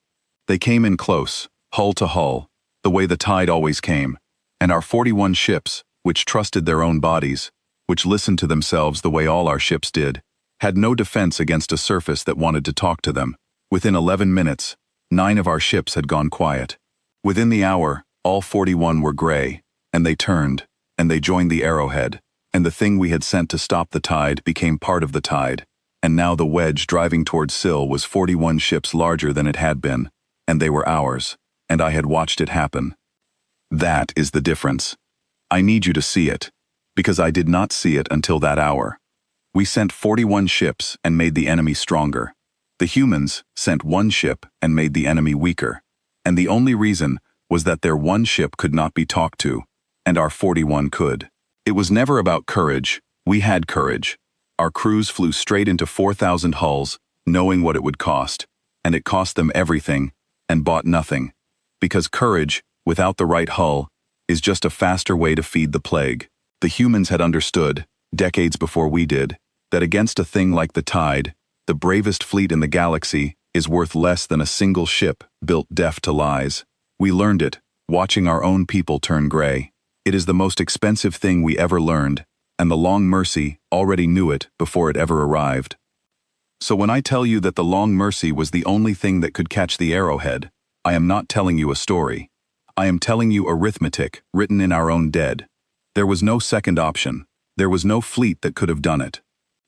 They came in close, hull to hull, the way the tide always came, and our 41 ships, which trusted their own bodies, which listened to themselves the way all our ships did, had no defense against a surface that wanted to talk to them. Within 11 minutes, 9 of our ships had gone quiet. Within the hour, all 41 were gray, and they turned, and they joined the arrowhead, and the thing we had sent to stop the tide became part of the tide, and now the wedge driving towards Syl was 41 ships larger than it had been, and they were ours, and I had watched it happen. That is the difference. I need you to see it. because I did not see it until that hour. We sent 41 ships and made the enemy stronger. The humans sent one ship and made the enemy weaker. And the only reason was that their one ship could not be talked to, and our 41 could. It was never about courage. We had courage. Our crews flew straight into 4,000 hulls, knowing what it would cost, and it cost them everything, and bought nothing. Because courage, without the right hull, is just a faster way to feed the plague. The humans had understood, decades before we did, that against a thing like the tide, the bravest fleet in the galaxy is worth less than a single ship built deaf to lies. We learned it, watching our own people turn gray. It is the most expensive thing we ever learned, and the Long Mercy already knew it before it ever arrived. So when I tell you that the Long Mercy was the only thing that could catch the arrowhead, I am not telling you a story. I am telling you arithmetic written in our own dead. There was no second option. There was no fleet that could have done it.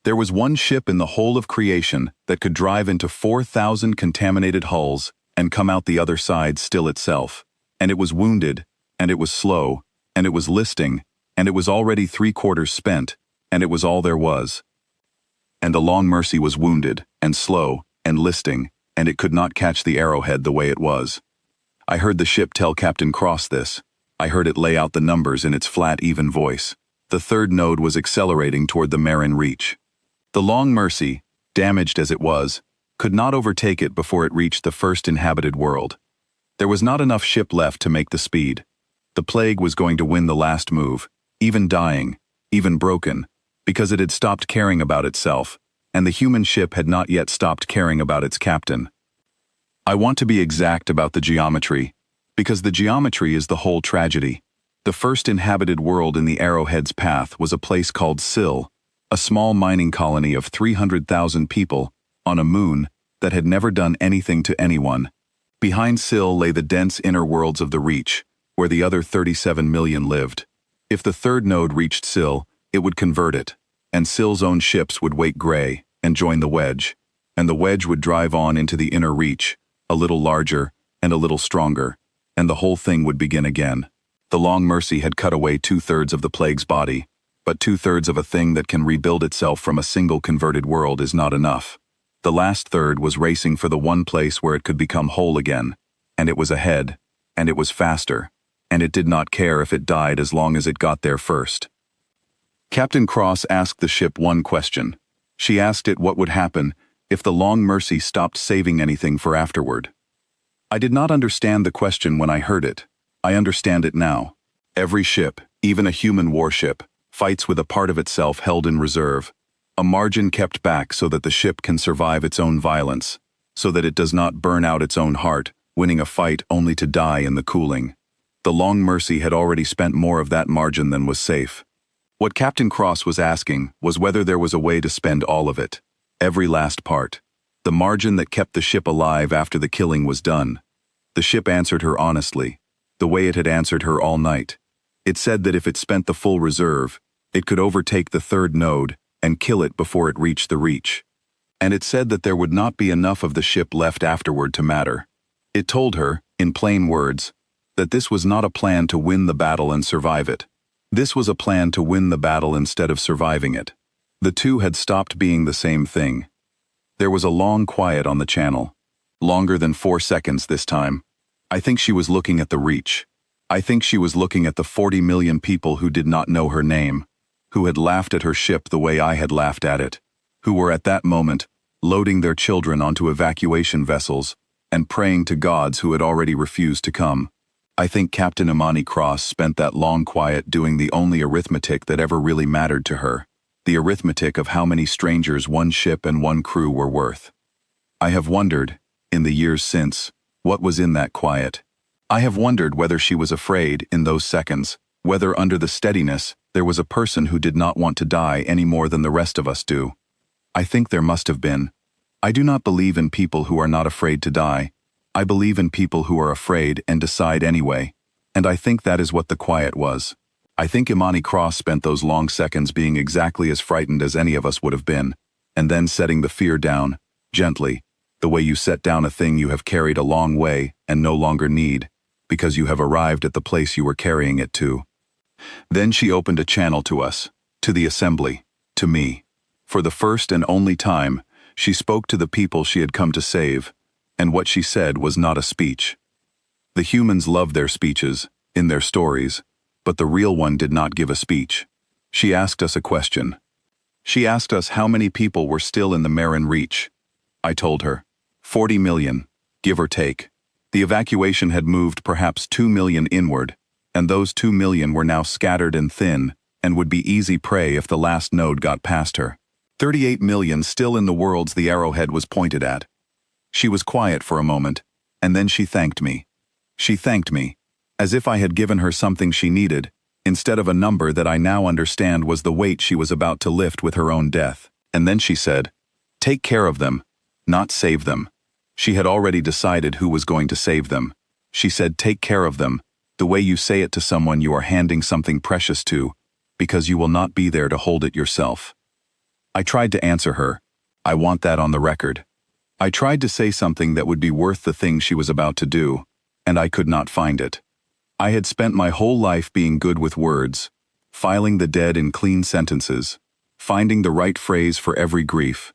There was one ship in the whole of creation that could drive into 4,000 contaminated hulls and come out the other side still itself. And it was wounded, and it was slow, and it was listing, and it was already 3/4 spent, and it was all there was. And the Long Mercy was wounded, and slow, and listing, and it could not catch the arrowhead the way it was. I heard the ship tell Captain Cross this. I heard it lay out the numbers in its flat, even voice. The third node was accelerating toward the Marin Reach. The Long Mercy, damaged as it was, could not overtake it before it reached the first inhabited world. There was not enough ship left to make the speed. The plague was going to win the last move, even dying, even broken, because it had stopped caring about itself, and the human ship had not yet stopped caring about its captain. I want to be exact about the geometry, because the geometry is the whole tragedy. The first inhabited world in the Arrowhead's path was a place called Syl, a small mining colony of 300,000 people on a moon that had never done anything to anyone. Behind Syl lay the dense inner worlds of the Reach, where the other 37 million lived. If the third node reached Syl, it would convert it, and Syl's own ships would wake gray and join the wedge, and the wedge would drive on into the inner Reach, a little larger and a little stronger, and the whole thing would begin again. The Long Mercy had cut away 2/3 of the plague's body, but 2/3 of a thing that can rebuild itself from a single converted world is not enough. The last third was racing for the one place where it could become whole again, and it was ahead, and it was faster, and it did not care if it died as long as it got there first. Captain Cross asked the ship one question. She asked it what would happen if the Long Mercy stopped saving anything for afterward. I did not understand the question when I heard it. I understand it now. Every ship, even a human warship, fights with a part of itself held in reserve, a margin kept back so that the ship can survive its own violence, so that it does not burn out its own heart, winning a fight only to die in the cooling. The Long Mercy had already spent more of that margin than was safe. What Captain Cross was asking was whether there was a way to spend all of it, every last part, the margin that kept the ship alive after the killing was done. The ship answered her honestly, the way it had answered her all night. It said that if it spent the full reserve, it could overtake the third node and kill it before it reached the Reach. And it said that there would not be enough of the ship left afterward to matter. It told her, in plain words, that this was not a plan to win the battle and survive it. This was a plan to win the battle instead of surviving it. The two had stopped being the same thing. There was a long quiet on the channel. Longer than 4 seconds this time. I think she was looking at the Reach. I think she was looking at the 40 million people who did not know her name, who had laughed at her ship the way I had laughed at it, who were at that moment loading their children onto evacuation vessels and praying to gods who had already refused to come. I think Captain Imani Cross spent that long quiet doing the only arithmetic that ever really mattered to her, the arithmetic of how many strangers one ship and one crew were worth. I have wondered, in the years since, what was in that quiet. I have wondered whether she was afraid, in those seconds, whether under the steadiness there was a person who did not want to die any more than the rest of us do. I think there must have been. I do not believe in people who are not afraid to die. I believe in people who are afraid and decide anyway, and I think that is what the quiet was. I think Imani Cross spent those long seconds being exactly as frightened as any of us would have been, and then setting the fear down, gently, the way you set down a thing you have carried a long way and no longer need, because you have arrived at the place you were carrying it to. Then she opened a channel to us, to the assembly, to me. For the first and only time, she spoke to the people she had come to save, and what she said was not a speech. The humans love their speeches, in their stories, but the real one did not give a speech. She asked us a question. She asked us how many people were still in the Marin Reach. I told her, 40 million, give or take. The evacuation had moved perhaps 2 million inward, and those 2 million were now scattered and thin, and would be easy prey if the last node got past her. 38 million still in the worlds the arrowhead was pointed at. She was quiet for a moment, and then she thanked me. She thanked me, as if I had given her something she needed, instead of a number that I now understand was the weight she was about to lift with her own death. And then she said, "Take care of them, not save them." She had already decided who was going to save them. She said, "Take care of them," the way you say it to someone you are handing something precious to, because you will not be there to hold it yourself. I tried to answer her, "I want that on the record." I tried to say something that would be worth the thing she was about to do, and I could not find it. I had spent my whole life being good with words, filing the dead in clean sentences, finding the right phrase for every grief.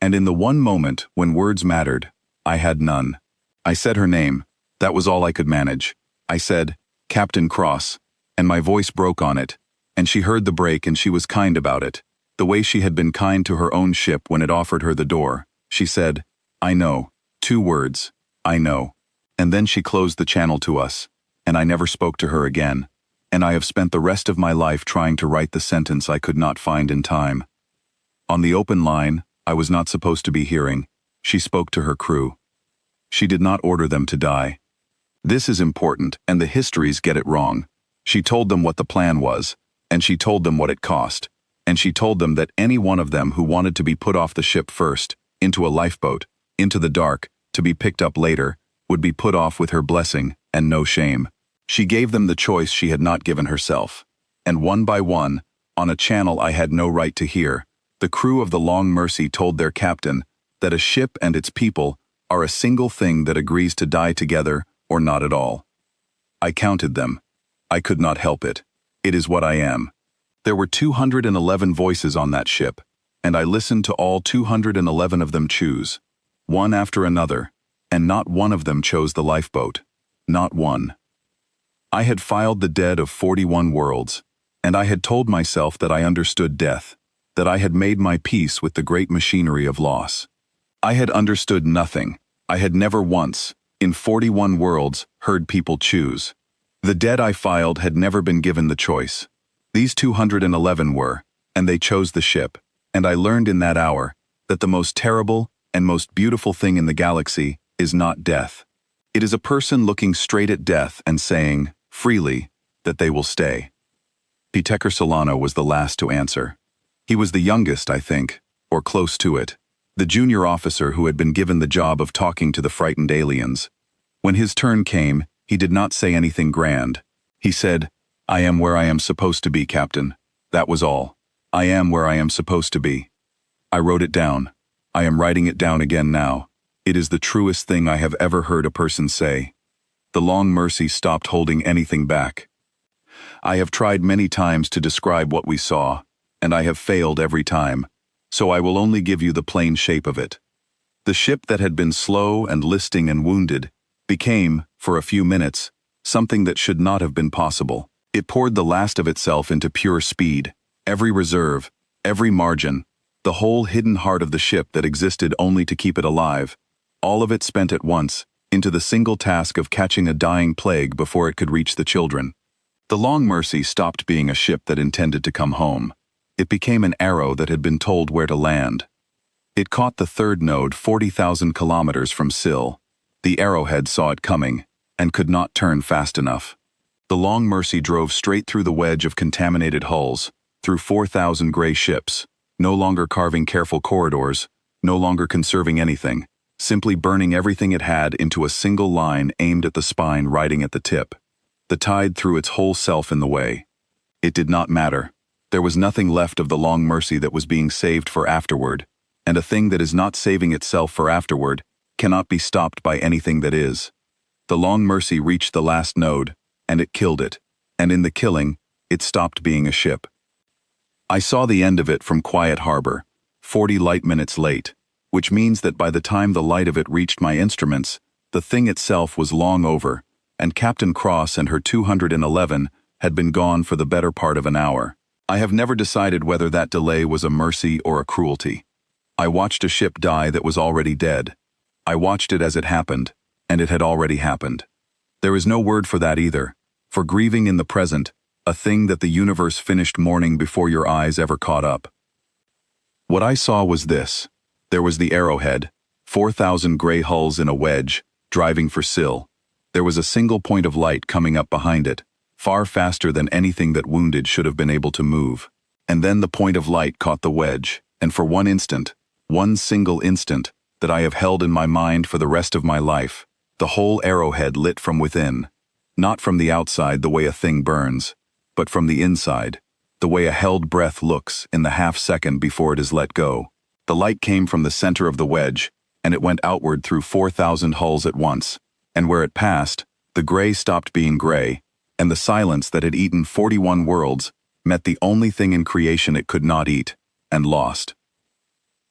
And in the one moment when words mattered, I had none. I said her name. That was all I could manage. I said, "Captain Cross," and my voice broke on it, and she heard the break and she was kind about it, the way she had been kind to her own ship when it offered her the door. She said, "I know." 2 words, "I know." And then she closed the channel to us, and I never spoke to her again, and I have spent the rest of my life trying to write the sentence I could not find in time. On the open line, I was not supposed to be hearing, she spoke to her crew. She did not order them to die. This is important, and the histories get it wrong. She told them what the plan was, and she told them what it cost, and she told them that any one of them who wanted to be put off the ship first, into a lifeboat, into the dark, to be picked up later, would be put off with her blessing, and no shame. She gave them the choice she had not given herself. And one by one, on a channel I had no right to hear, the crew of the Long Mercy told their captain that a ship and its people are a single thing that agrees to die together or not at all. I counted them. I could not help it. It is what I am. There were 211 voices on that ship, and I listened to all 211 of them choose, one after another, and not one of them chose the lifeboat. Not one. I had filed the dead of 41 worlds, and I had told myself that I understood death, that I had made my peace with the great machinery of loss. I had understood nothing. I had never once, in 41 worlds, heard people choose. The dead I filed had never been given the choice. These 211 were, and they chose the ship, and I learned in that hour that the most terrible and most beautiful thing in the galaxy is not death. It is a person looking straight at death and saying, freely, that they will stay. Peter Solano was the last to answer. He was the youngest, I think, or close to it, the junior officer who had been given the job of talking to the frightened aliens. When his turn came, he did not say anything grand. He said, "I am where I am supposed to be, Captain." That was all. I am where I am supposed to be. I wrote it down. I am writing it down again now. It is the truest thing I have ever heard a person say. The Long Mercy stopped holding anything back. I have tried many times to describe what we saw, and I have failed every time, so I will only give you the plain shape of it. The ship that had been slow and listing and wounded became, for a few minutes, something that should not have been possible. It poured the last of itself into pure speed, every reserve, every margin, the whole hidden heart of the ship that existed only to keep it alive, all of it spent at once, into the single task of catching a dying plague before it could reach the children. The Long Mercy stopped being a ship that intended to come home. It became an arrow that had been told where to land. It caught the third node 40,000 kilometers from Sill. The arrowhead saw it coming, and could not turn fast enough. The Long Mercy drove straight through the wedge of contaminated hulls, through 4,000 gray ships, no longer carving careful corridors, no longer conserving anything, simply burning everything it had into a single line aimed at the spine riding at the tip. The tide threw its whole self in the way. It did not matter. There was nothing left of the Long Mercy that was being saved for afterward, and a thing that is not saving itself for afterward cannot be stopped by anything that is. The Long Mercy reached the last node, and it killed it, and in the killing, it stopped being a ship. I saw the end of it from Quiet Harbor, 40 light minutes late, which means that by the time the light of it reached my instruments, the thing itself was long over, and Captain Cross and her 211 had been gone for the better part of an hour. I have never decided whether that delay was a mercy or a cruelty. I watched a ship die that was already dead. I watched it as it happened, and it had already happened. There is no word for that either, for grieving in the present, a thing that the universe finished mourning before your eyes ever caught up. What I saw was this. There was the Arrowhead, 4,000 gray hulls in a wedge, driving for Sill. There was a single point of light coming up behind it, far faster than anything that wounded should have been able to move. And then the point of light caught the wedge, and for one instant, one single instant, that I have held in my mind for the rest of my life, the whole Arrowhead lit from within, not from the outside the way a thing burns, but from the inside, the way a held breath looks in the half-second before it is let go. The light came from the center of the wedge, and it went outward through 4,000 hulls at once, and where it passed, the gray stopped being gray, and the silence that had eaten 41 worlds met the only thing in creation it could not eat, and lost.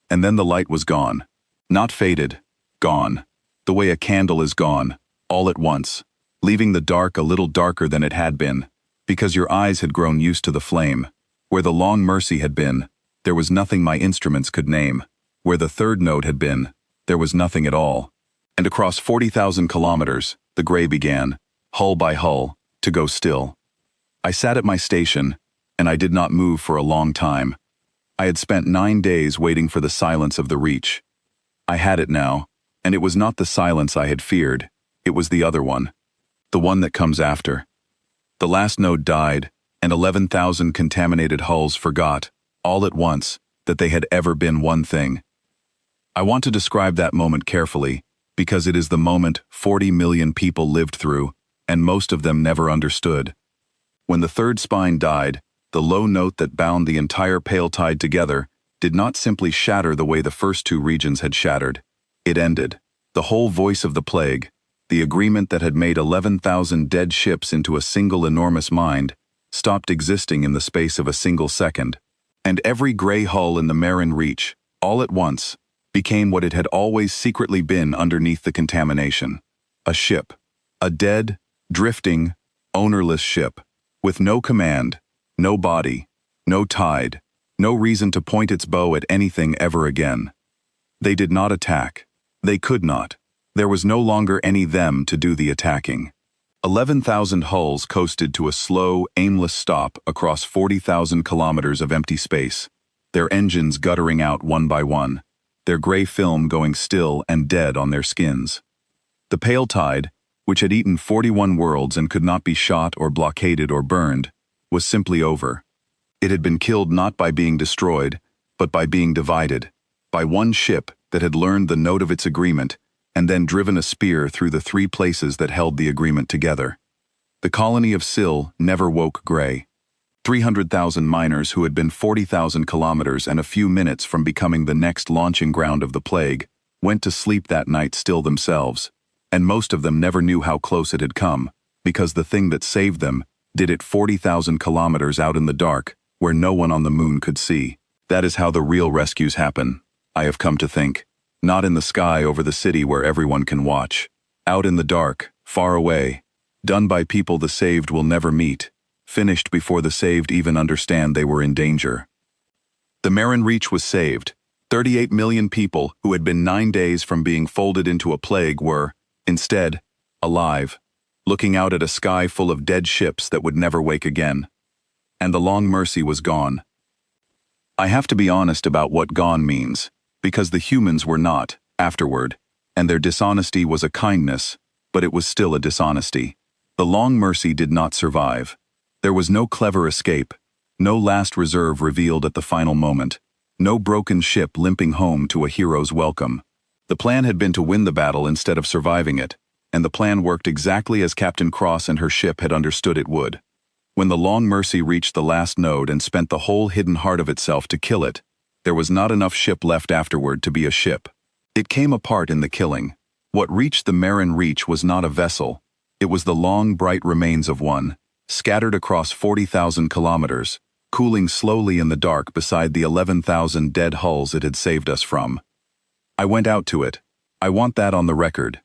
And then the light was gone. Not faded, gone. The way a candle is gone, all at once, leaving the dark a little darker than it had been, because your eyes had grown used to the flame. Where the long mercy had been, there was nothing my instruments could name. Where the third note had been, there was nothing at all. And across 40,000 kilometers, the gray began, hull by hull, to go still. I sat at my station, and I did not move for a long time. I had spent 9 days waiting for the silence of the reach. I had it now, and it was not the silence I had feared, it was the other one. The one that comes after. The last node died, and 11,000 contaminated hulls forgot, all at once, that they had ever been one thing. I want to describe that moment carefully, because it is the moment 40 million people lived through, and most of them never understood. When the third spine died, the low note that bound the entire pale tide together did not simply shatter the way the first two regions had shattered. It ended. The whole voice of the plague, the agreement that had made 11,000 dead ships into a single enormous mind, stopped existing in the space of a single second. And every gray hull in the Marin Reach, all at once, became what it had always secretly been underneath the contamination. A ship. A dead, drifting, ownerless ship, with no command, no body, no tide, no reason to point its bow at anything ever again. They did not attack. They could not. There was no longer any them to do the attacking. 11,000 hulls coasted to a slow, aimless stop across 40,000 kilometers of empty space, their engines guttering out one by one, their gray film going still and dead on their skins. The pale tide, which had eaten 41 worlds and could not be shot or blockaded or burned, was simply over. It had been killed not by being destroyed, but by being divided, by one ship that had learned the note of its agreement and then driven a spear through the 3 places that held the agreement together. The colony of Sill never woke gray. 300,000 miners who had been 40,000 kilometers and a few minutes from becoming the next launching ground of the plague went to sleep that night still themselves, and most of them never knew how close it had come, because the thing that saved them did it 40,000 kilometers out in the dark, where no one on the moon could see. That is how the real rescues happen, I have come to think. Not in the sky over the city where everyone can watch. Out in the dark, far away. Done by people the saved will never meet. Finished before the saved even understand they were in danger. The Marin Reach was saved. 38 million people who had been 9 days from being folded into a plague were, instead, alive, looking out at a sky full of dead ships that would never wake again. And the long mercy was gone. I have to be honest about what gone means, because the humans were not, afterward, and their dishonesty was a kindness, but it was still a dishonesty. The long mercy did not survive. There was no clever escape, no last reserve revealed at the final moment, no broken ship limping home to a hero's welcome. The plan had been to win the battle instead of surviving it, and the plan worked exactly as Captain Cross and her ship had understood it would. When the Long Mercy reached the last node and spent the whole hidden heart of itself to kill it, there was not enough ship left afterward to be a ship. It came apart in the killing. What reached the Marin Reach was not a vessel. It was the long, bright remains of one, scattered across 40,000 kilometers, cooling slowly in the dark beside the 11,000 dead hulls it had saved us from. I went out to it. I want that on the record.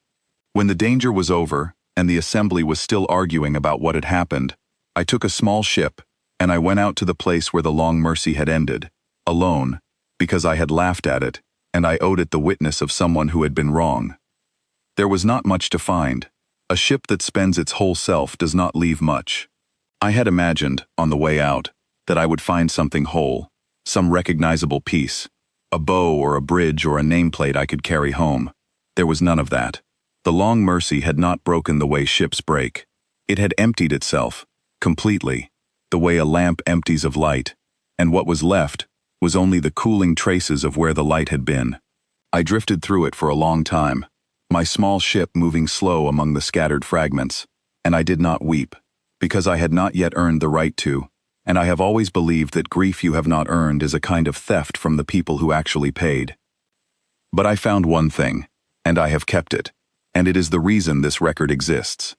When the danger was over, and the assembly was still arguing about what had happened, I took a small ship, and I went out to the place where the Long Mercy had ended, alone, because I had laughed at it, and I owed it the witness of someone who had been wrong. There was not much to find. A ship that spends its whole self does not leave much. I had imagined, on the way out, that I would find something whole, some recognizable piece, a bow or a bridge or a nameplate I could carry home. There was none of that. The Long Mercy had not broken the way ships break. It had emptied itself, completely, the way a lamp empties of light, and what was left was only the cooling traces of where the light had been. I drifted through it for a long time, my small ship moving slow among the scattered fragments, and I did not weep, because I had not yet earned the right to, and I have always believed that grief you have not earned is a kind of theft from the people who actually paid. But I found one thing, and I have kept it, and it is the reason this record exists.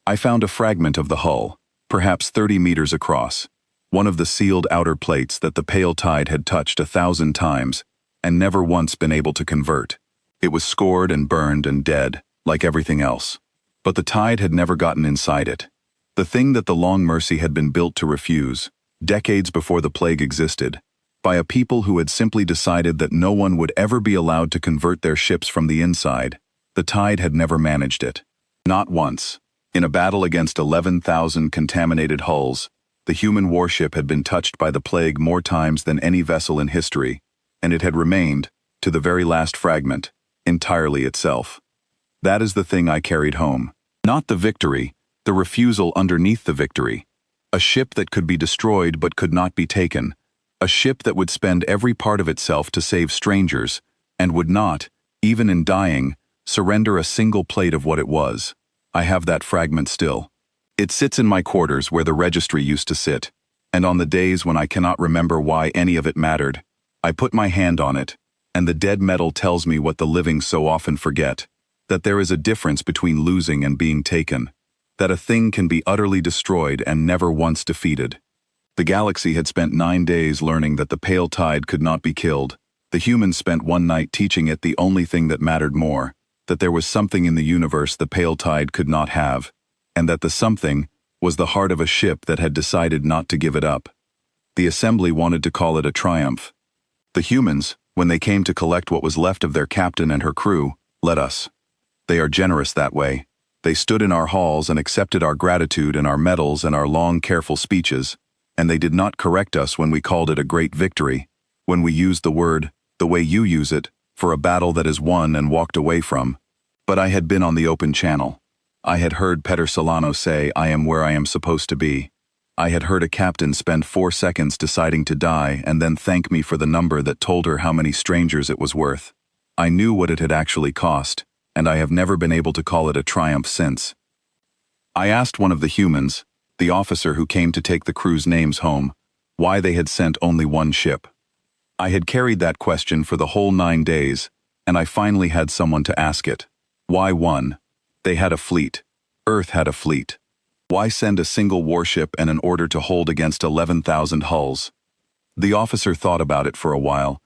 I found a fragment of the hull, perhaps 30 meters across, one of the sealed outer plates that the pale tide had touched 1,000 times and never once been able to convert. It was scored and burned and dead, like everything else. But the tide had never gotten inside it. The thing that the Long Mercy had been built to refuse, decades before the plague existed, by a people who had simply decided that no one would ever be allowed to convert their ships from the inside. The tide had never managed it. Not once. In a battle against 11,000 contaminated hulls, the human warship had been touched by the plague more times than any vessel in history, and it had remained, to the very last fragment, entirely itself. That is the thing I carried home. Not the victory, the refusal underneath the victory. A ship that could be destroyed but could not be taken. A ship that would spend every part of itself to save strangers, and would not, even in dying, surrender a single plate of what it was. I have that fragment still. It sits in my quarters where the registry used to sit, and on the days when I cannot remember why any of it mattered, I put my hand on it, and the dead metal tells me what the living so often forget, that there is a difference between losing and being taken, that a thing can be utterly destroyed and never once defeated. The galaxy had spent 9 days learning that the pale tide could not be killed. The humans spent one night teaching it the only thing that mattered more, that there was something in the universe the pale tide could not have, and that the something was the heart of a ship that had decided not to give it up. The assembly wanted to call it a triumph. The humans, when they came to collect what was left of their captain and her crew, let us. They are generous that way. They stood in our halls and accepted our gratitude and our medals and our long, careful speeches, and they did not correct us when we called it a great victory, when we used the word, the way you use it, for a battle that is won and walked away from. But I had been on the open channel. I had heard Peter Solano say, I am where I am supposed to be. I had heard a captain spend 4 seconds deciding to die and then thank me for the number that told her how many strangers it was worth. I knew what it had actually cost, and I have never been able to call it a triumph since. I asked one of the humans, the officer who came to take the crew's names home, why they had sent only one ship. I had carried that question for the whole 9 days, and I finally had someone to ask it. Why one? They had a fleet. Earth had a fleet. Why send a single warship and an order to hold against 11,000 hulls? The officer thought about it for a while.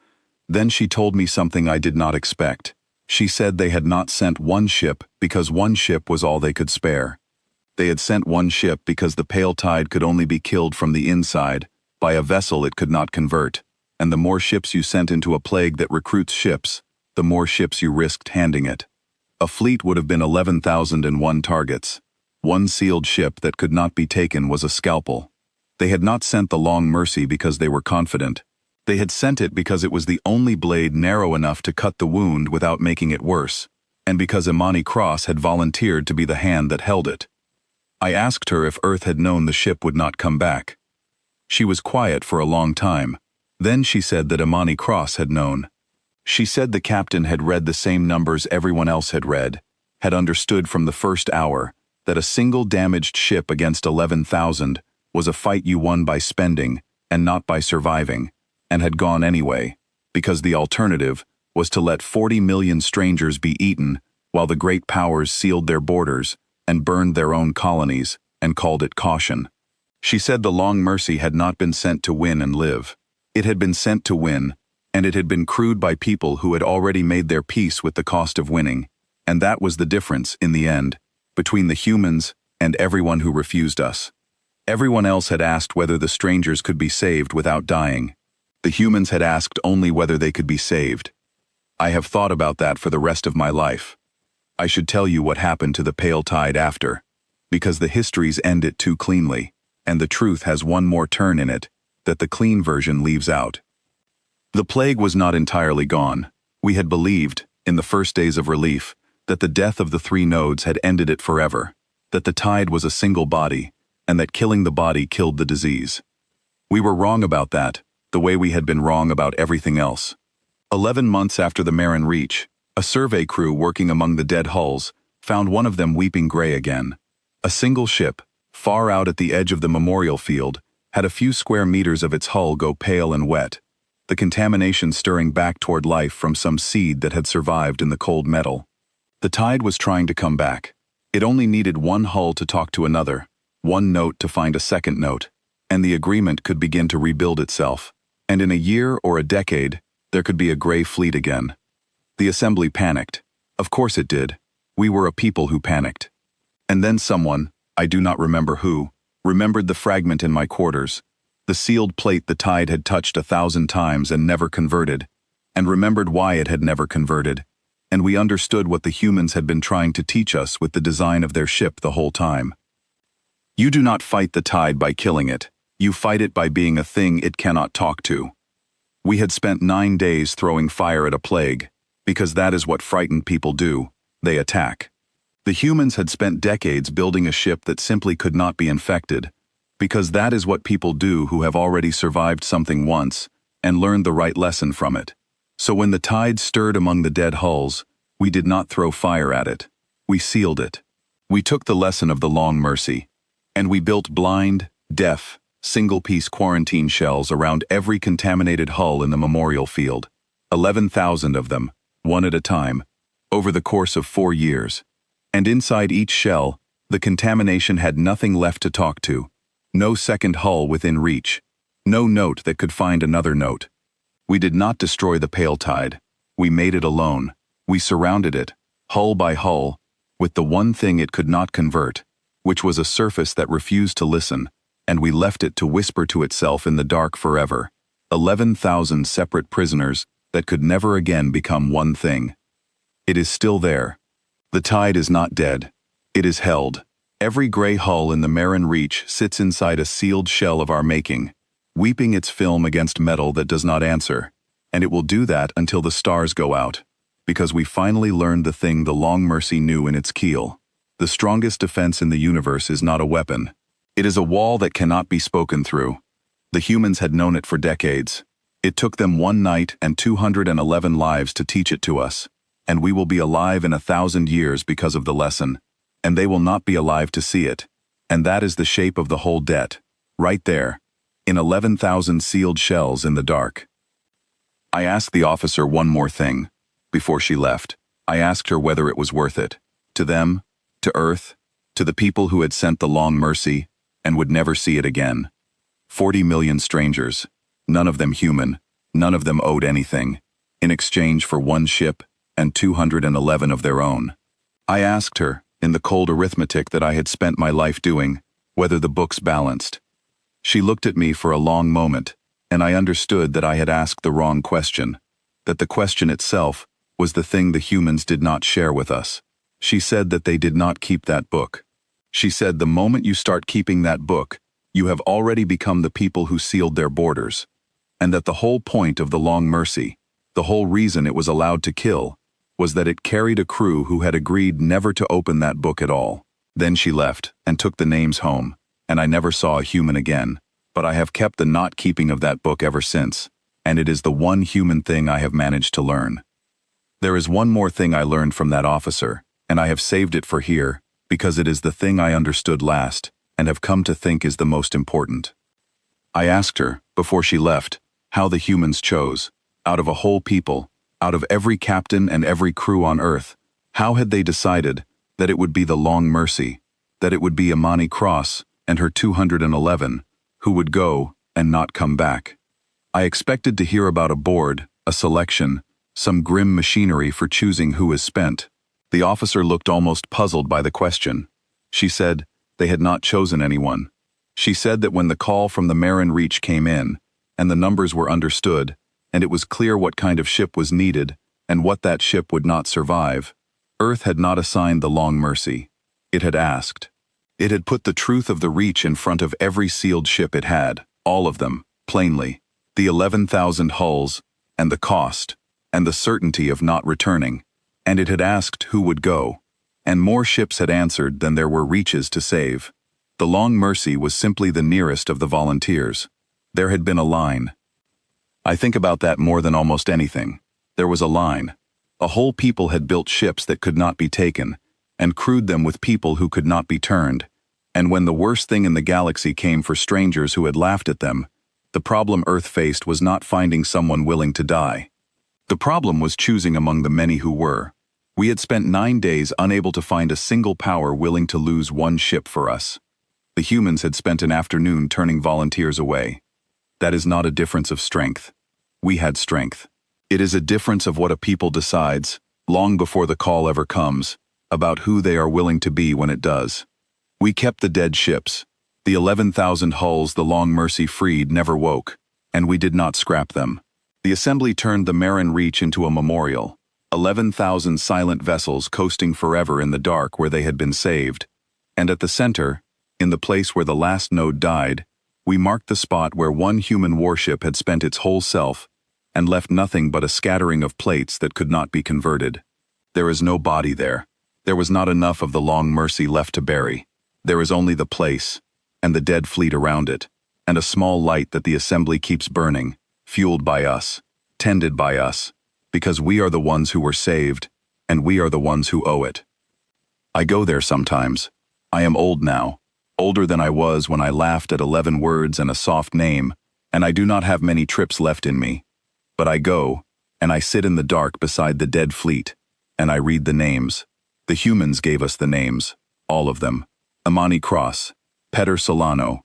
Then she told me something I did not expect. She said they had not sent one ship because one ship was all they could spare. They had sent one ship because the pale tide could only be killed from the inside, by a vessel it could not convert, and the more ships you sent into a plague that recruits ships, the more ships you risked handing it. A fleet would have been 11,001 targets. One sealed ship that could not be taken was a scalpel. They had not sent the Long Mercy because they were confident. They had sent it because it was the only blade narrow enough to cut the wound without making it worse, and because Imani Cross had volunteered to be the hand that held it. I asked her if Earth had known the ship would not come back. She was quiet for a long time. Then she said that Imani Cross had known. She said the captain had read the same numbers everyone else had read, had understood from the first hour that a single damaged ship against 11,000 was a fight you won by spending and not by surviving, and had gone anyway, because the alternative was to let 40 million strangers be eaten while the great powers sealed their borders and burned their own colonies and called it caution. She said the Long Mercy had not been sent to win and live. It had been sent to win, and it had been crewed by people who had already made their peace with the cost of winning, and that was the difference, in the end, between the humans and everyone who refused us. Everyone else had asked whether the strangers could be saved without dying. The humans had asked only whether they could be saved. I have thought about that for the rest of my life. I should tell you what happened to the Pale Tide after, because the histories end it too cleanly, and the truth has one more turn in it that the clean version leaves out. The plague was not entirely gone. We had believed, in the first days of relief, that the death of the 3 nodes had ended it forever, that the tide was a single body, and that killing the body killed the disease. We were wrong about that, the way we had been wrong about everything else. 11 months after the Marin Reach, a survey crew working among the dead hulls found one of them weeping gray again. A single ship, far out at the edge of the memorial field, had a few square meters of its hull go pale and wet, the contamination stirring back toward life from some seed that had survived in the cold metal. The tide was trying to come back. It only needed one hull to talk to another, one note to find a second note, and the agreement could begin to rebuild itself. And in a year or a decade, there could be a gray fleet again. The assembly panicked. Of course it did. We were a people who panicked. And then someone, I do not remember who, remembered the fragment in my quarters, the sealed plate the tide had touched 1,000 times and never converted, and remembered why it had never converted, and we understood what the humans had been trying to teach us with the design of their ship the whole time. You do not fight the tide by killing it. You fight it by being a thing it cannot talk to. We had spent 9 days throwing fire at a plague, because that is what frightened people do. They attack. The humans had spent decades building a ship that simply could not be infected, because that is what people do who have already survived something once and learned the right lesson from it. So when the tide stirred among the dead hulls, we did not throw fire at it. We sealed it. We took the lesson of the Long Mercy, and we built blind, deaf, single-piece quarantine shells around every contaminated hull in the memorial field, 11,000 of them, one at a time, over the course of 4 years. And inside each shell, the contamination had nothing left to talk to, no second hull within reach, no note that could find another note. We did not destroy the Pale Tide. We made it alone. We surrounded it, hull by hull, with the one thing it could not convert, which was a surface that refused to listen, and we left it to whisper to itself in the dark forever. 11,000 separate prisoners that could never again become one thing. It is still there. The tide is not dead. It is held. Every gray hull in the Marin Reach sits inside a sealed shell of our making, weeping its film against metal that does not answer, and it will do that until the stars go out, because we finally learned the thing the Long Mercy knew in its keel. The strongest defense in the universe is not a weapon. It is a wall that cannot be spoken through. The humans had known it for decades. It took them 1 night and 211 lives to teach it to us, and we will be alive in 1,000 years because of the lesson, and they will not be alive to see it, and that is the shape of the whole debt, right there, in 11,000 sealed shells in the dark. I asked the officer one more thing. Before she left, I asked her whether it was worth it. To them, to Earth, to the people who had sent the Long Mercy, and would never see it again. 40 million strangers, none of them human, none of them owed anything, in exchange for 1 ship and 211 of their own. I asked her, in the cold arithmetic that I had spent my life doing, whether the books balanced. She looked at me for a long moment, and I understood that I had asked the wrong question, that the question itself was the thing the humans did not share with us. She said that they did not keep that book. She said the moment you start keeping that book, you have already become the people who sealed their borders, and that the whole point of the Long Mercy, the whole reason it was allowed to kill, was that it carried a crew who had agreed never to open that book at all. Then she left and took the names home, and I never saw a human again, but I have kept the not keeping of that book ever since, and it is the one human thing I have managed to learn. There is one more thing I learned from that officer, and I have saved it for here, because it is the thing I understood last, and have come to think is the most important. I asked her, before she left, how the humans chose, out of a whole people, out of every captain and every crew on Earth, how had they decided that it would be the Long Mercy, that it would be Imani Cross, and her 211, who would go and not come back. I expected to hear about a board, a selection, some grim machinery for choosing who is spent. The officer looked almost puzzled by the question. She said they had not chosen anyone. She said that when the call from the Marin Reach came in, and the numbers were understood, and it was clear what kind of ship was needed, and what that ship would not survive, Earth had not assigned the Long Mercy. It had asked. It had put the truth of the Reach in front of every sealed ship it had, all of them, plainly, the 11,000 hulls, and the cost, and the certainty of not returning, and it had asked who would go, and more ships had answered than there were Reaches to save. The Long Mercy was simply the nearest of the volunteers. There had been a line. I think about that more than almost anything. There was a line. A whole people had built ships that could not be taken, and crewed them with people who could not be turned, and when the worst thing in the galaxy came for strangers who had laughed at them, the problem Earth faced was not finding someone willing to die. The problem was choosing among the many who were. We had spent 9 days unable to find a single power willing to lose one ship for us. The humans had spent an afternoon turning volunteers away. That is not a difference of strength. We had strength. It is a difference of what a people decides, long before the call ever comes, about who they are willing to be when it does. We kept the dead ships. The 11,000 hulls the Long Mercy freed never woke, and we did not scrap them. The assembly turned the Marin Reach into a memorial. 11,000 silent vessels coasting forever in the dark where they had been saved. And at the center, in the place where the last node died, we marked the spot where one human warship had spent its whole self and left nothing but a scattering of plates that could not be converted. There is no body there. There was not enough of the Long Mercy left to bury. There is only the place, and the dead fleet around it, and a small light that the assembly keeps burning, fueled by us, tended by us, because we are the ones who were saved, and we are the ones who owe it. I go there sometimes. I am old now, older than I was when I laughed at 11 words and a soft name, and I do not have many trips left in me. But I go, and I sit in the dark beside the dead fleet, and I read the names. The humans gave us the names, all of them. Amani Cross, Peter Solano,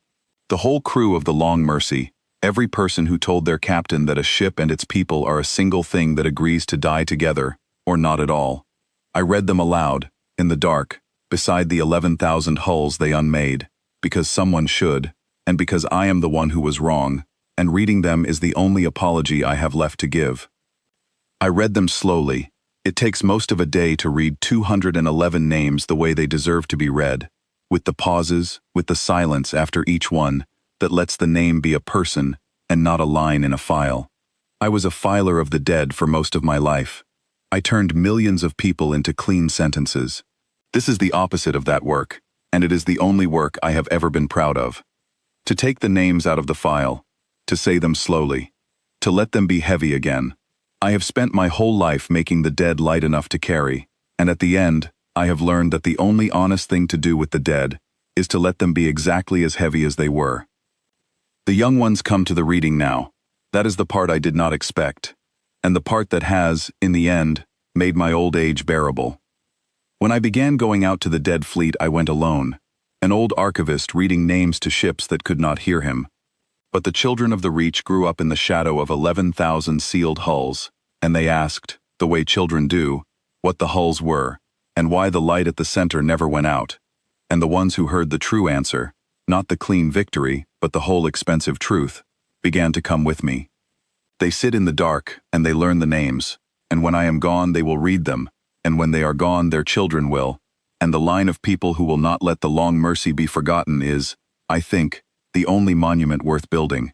the whole crew of the Long Mercy, every person who told their captain that a ship and its people are a single thing that agrees to die together, or not at all. I read them aloud, in the dark, beside the 11,000 hulls they unmade, because someone should, and because I am the one who was wrong, and reading them is the only apology I have left to give. I read them slowly. It takes most of a day to read 211 names the way they deserve to be read, with the pauses, with the silence after each one, that lets the name be a person and not a line in a file. I was a filer of the dead for most of my life. I turned millions of people into clean sentences. This is the opposite of that work, and it is the only work I have ever been proud of. To take the names out of the file, to say them slowly, to let them be heavy again. I have spent my whole life making the dead light enough to carry, and at the end, I have learned that the only honest thing to do with the dead is to let them be exactly as heavy as they were. The young ones come to the reading now. That is the part I did not expect, and the part that has, in the end, made my old age bearable. When I began going out to the dead fleet, I went alone, an old archivist reading names to ships that could not hear him. But the children of the Reach grew up in the shadow of 11,000 sealed hulls, and they asked, the way children do, what the hulls were, and why the light at the center never went out. And the ones who heard the true answer, not the clean victory, but the whole expensive truth, began to come with me. They sit in the dark, and they learn the names, and when I am gone they will read them, and when they are gone their children will, and the line of people who will not let the Long Mercy be forgotten is, I think, the only monument worth building.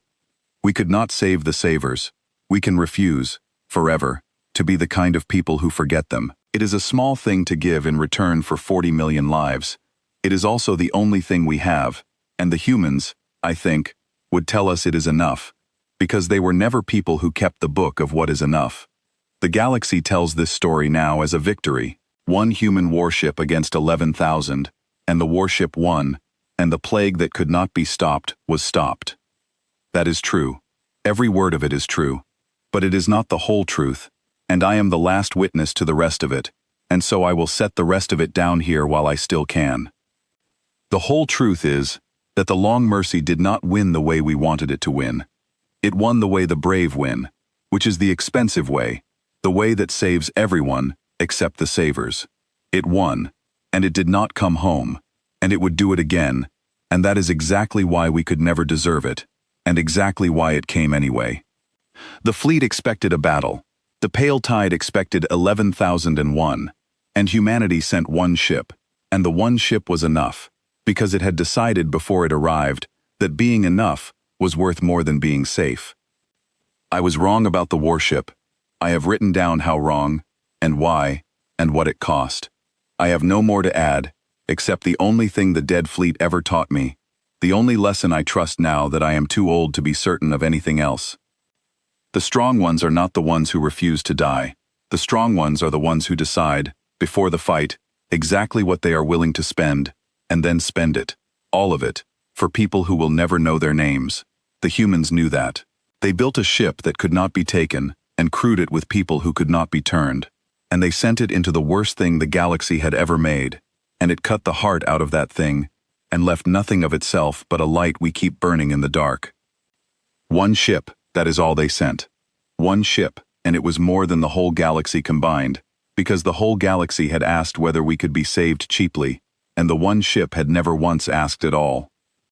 We could not save the savers. We can refuse, forever, to be the kind of people who forget them. It is a small thing to give in return for 40 million lives. It is also the only thing we have, and the humans, I think, would tell us it is enough, because they were never people who kept the book of what is enough. The galaxy tells this story now as a victory, one human warship against 11,000, and the warship won, and the plague that could not be stopped was stopped. That is true. Every word of it is true. But it is not the whole truth, and I am the last witness to the rest of it, and so I will set the rest of it down here while I still can. The whole truth is, that the Long Mercy did not win the way we wanted it to win. It won the way the brave win, which is the expensive way, the way that saves everyone except the savers. It won, and it did not come home, and it would do it again, and that is exactly why we could never deserve it, and exactly why it came anyway. The fleet expected a battle. The Pale Tide expected 11,001, and humanity sent one ship, and the one ship was enough, because it had decided before it arrived that being enough was worth more than being safe. I was wrong about the warship. I have written down how wrong, and why, and what it cost. I have no more to add, except the only thing the dead fleet ever taught me, the only lesson I trust now that I am too old to be certain of anything else. The strong ones are not the ones who refuse to die. The strong ones are the ones who decide, before the fight, exactly what they are willing to spend, and then spend it, all of it, for people who will never know their names. The humans knew that. They built a ship that could not be taken, and crewed it with people who could not be turned, and they sent it into the worst thing the galaxy had ever made, and it cut the heart out of that thing, and left nothing of itself but a light we keep burning in the dark. One ship, that is all they sent. One ship, and it was more than the whole galaxy combined, because the whole galaxy had asked whether we could be saved cheaply, and the one ship had never once asked at all.